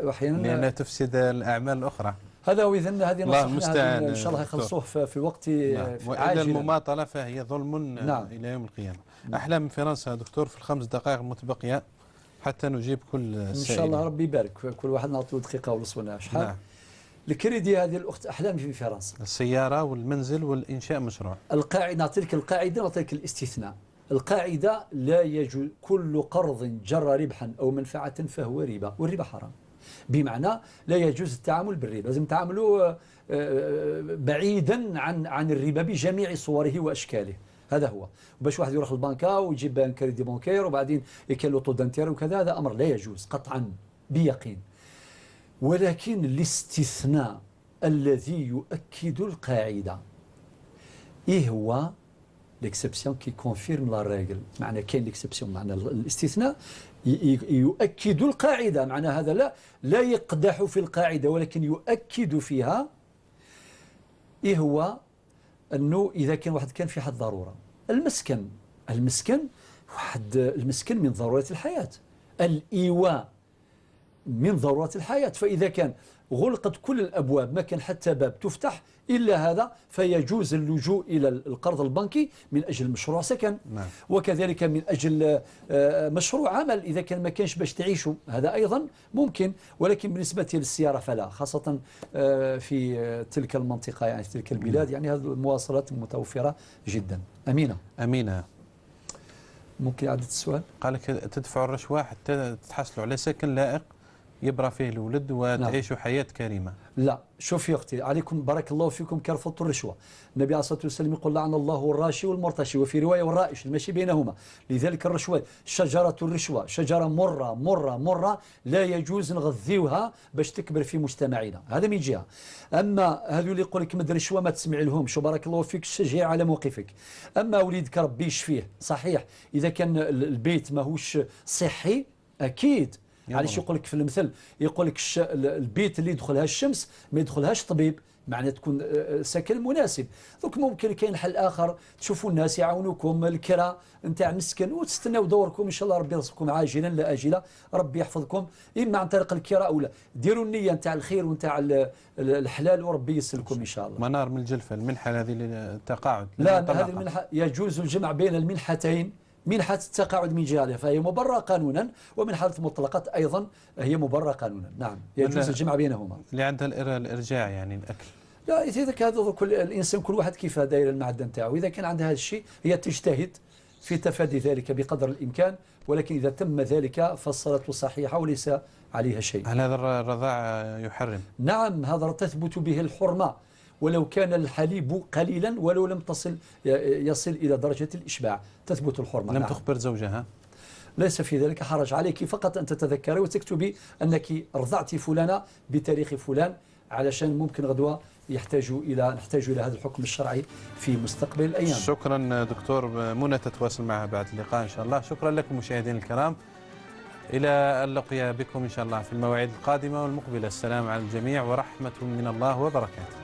وأحيانا لأنها تفسد الأعمال الأخرى. هذا هو. إذن هذه نصيحة إن شاء الله يخلصوه في وقت نعم. وإذا المماطلة فهي ظلم. نعم. إلى يوم القيامة. أحلام من فرنسا دكتور في ال5 دقائق المتبقية حتى نجيب كل السائلين. إن شاء الله ربي يبارك. كل واحد نعطيه دقيقة ونص ولا شحال. نعم. الكريدي هذه الأخت أحلام في فرنسا. السيارة والمنزل والإنشاء مشروع. القاعدة نعطيك القاعدة نعطيك الاستثناء. القاعدة لا يجوز كل قرض جر ربحا أو منفعة فهو ربا، والربا حرام. بمعنى لا يجوز التعامل بالربا، لازم تعاملوا بعيدا عن الربا بجميع صوره وأشكاله. هذا هو. باش واحد يروح للبنكة ويجيب ان كريدي بانكير وبعدين يكلو طو دانتير وكذا، هذا أمر لا يجوز قطعا بيقين. ولكن الاستثناء الذي يؤكد القاعدة إيه هو؟ ليكسبسيون كي كونفيرم لا ريغل. معنى كاين ليكسبسيون، معنى الاستثناء يؤكد القاعدة. معنى هذا لا يقدح في القاعدة ولكن يؤكد فيها. إيه هو؟ أنه إذا كان واحد كان في حد ضرورة، المسكن من ضرورات الحياة، الإيواء من ضرورات الحياة. فإذا كان غلقت كل الأبواب ما كان حتى باب تفتح إلا هذا، فيجوز اللجوء إلى القرض البنكي من أجل مشروع سكن. نعم. وكذلك من أجل مشروع عمل إذا كان ما كانش باش تعيشوا، هذا أيضا ممكن. ولكن بالنسبة للسيارة فلا، خاصة في تلك المنطقة يعني في تلك البلاد. يعني هذه المواصلات متوفرة جدا. أمينة ممكن إعادة السؤال؟ قال لك تدفعوا الرشوة حتى تحصلوا على سكن لائق يبرى فيه الولد وتعيشوا حياة كريمة. لا شوف يا أختي، عليكم بارك الله فيكم كرفضتوا الرشوة. النبي عليه الصلاة والسلام يقول لعن الله الراشي والمرتشي، وفي رواية والرائش المشي بينهما. لذلك الرشوة شجرة الرشوة شجرة مرة مرة مرة لا يجوز نغذيوها باش تكبر في مجتمعنا. هذا من جهة. أما هذو اللي يقول لك مد رشوة ما تسمع لهم، شو بارك الله فيك الشجاع على موقفك. أما وليدك ربي يشفيه صحيح، إذا كان البيت ماهوش صحي أكيد علاش يقول لك في المثل، يقول لك البيت اللي يدخلها الشمس ما يدخلهاش طبيب، معنى تكون سكن مناسب. دوك ممكن كاين حل اخر، تشوفوا الناس يعاونوكم، الكرا نتاع مسكن، وتستناو دوركم ان شاء الله ربي يرزقكم عاجلا لا اجلا، ربي يحفظكم اما عن طريق الكرا او لا. ديروا النيه نتاع الخير ونتاع الحلال وربي يسلكم ان شاء الله. منار من الجلفه، المنحه هذه للتقاعد؟ لا، هذه المنحه يجوز الجمع بين المنحتين، منحة التقاعد من جهة فهي مبررة قانونا، ومن حالة المطلقات أيضا هي مبررة قانونا. نعم، يجوز الجمع بينهما. اللي عندها الإرجاع يعني الأكل، لا، إذا كان كل الإنسان كل واحد كيف داير المعدة نتاعو، إذا كان عندها هذا الشيء هي تجتهد في تفادي ذلك بقدر الإمكان، ولكن إذا تم ذلك فالصلاة صحيحة وليس عليها شيء. هل هذا الرضاع يحرم؟ نعم، هذا تثبت به الحرمة ولو كان الحليب قليلا، ولو لم يصل إلى درجة الإشباع تثبت الحرمة. لم تخبر زوجها؟ ليس في ذلك حرج عليك، فقط أن تتذكري وتكتبي أنك رضعت فلانة بتاريخ فلان، علشان ممكن غدوة نحتاج إلى هذا الحكم الشرعي في مستقبل الأيام. شكرا دكتور منى، تتواصل معها بعد اللقاء إن شاء الله. شكرا لكم مشاهدينا الكرام، إلى اللقاء بكم إن شاء الله في المواعيد القادمة والمقبلة. السلام على الجميع ورحمة من الله وبركاته.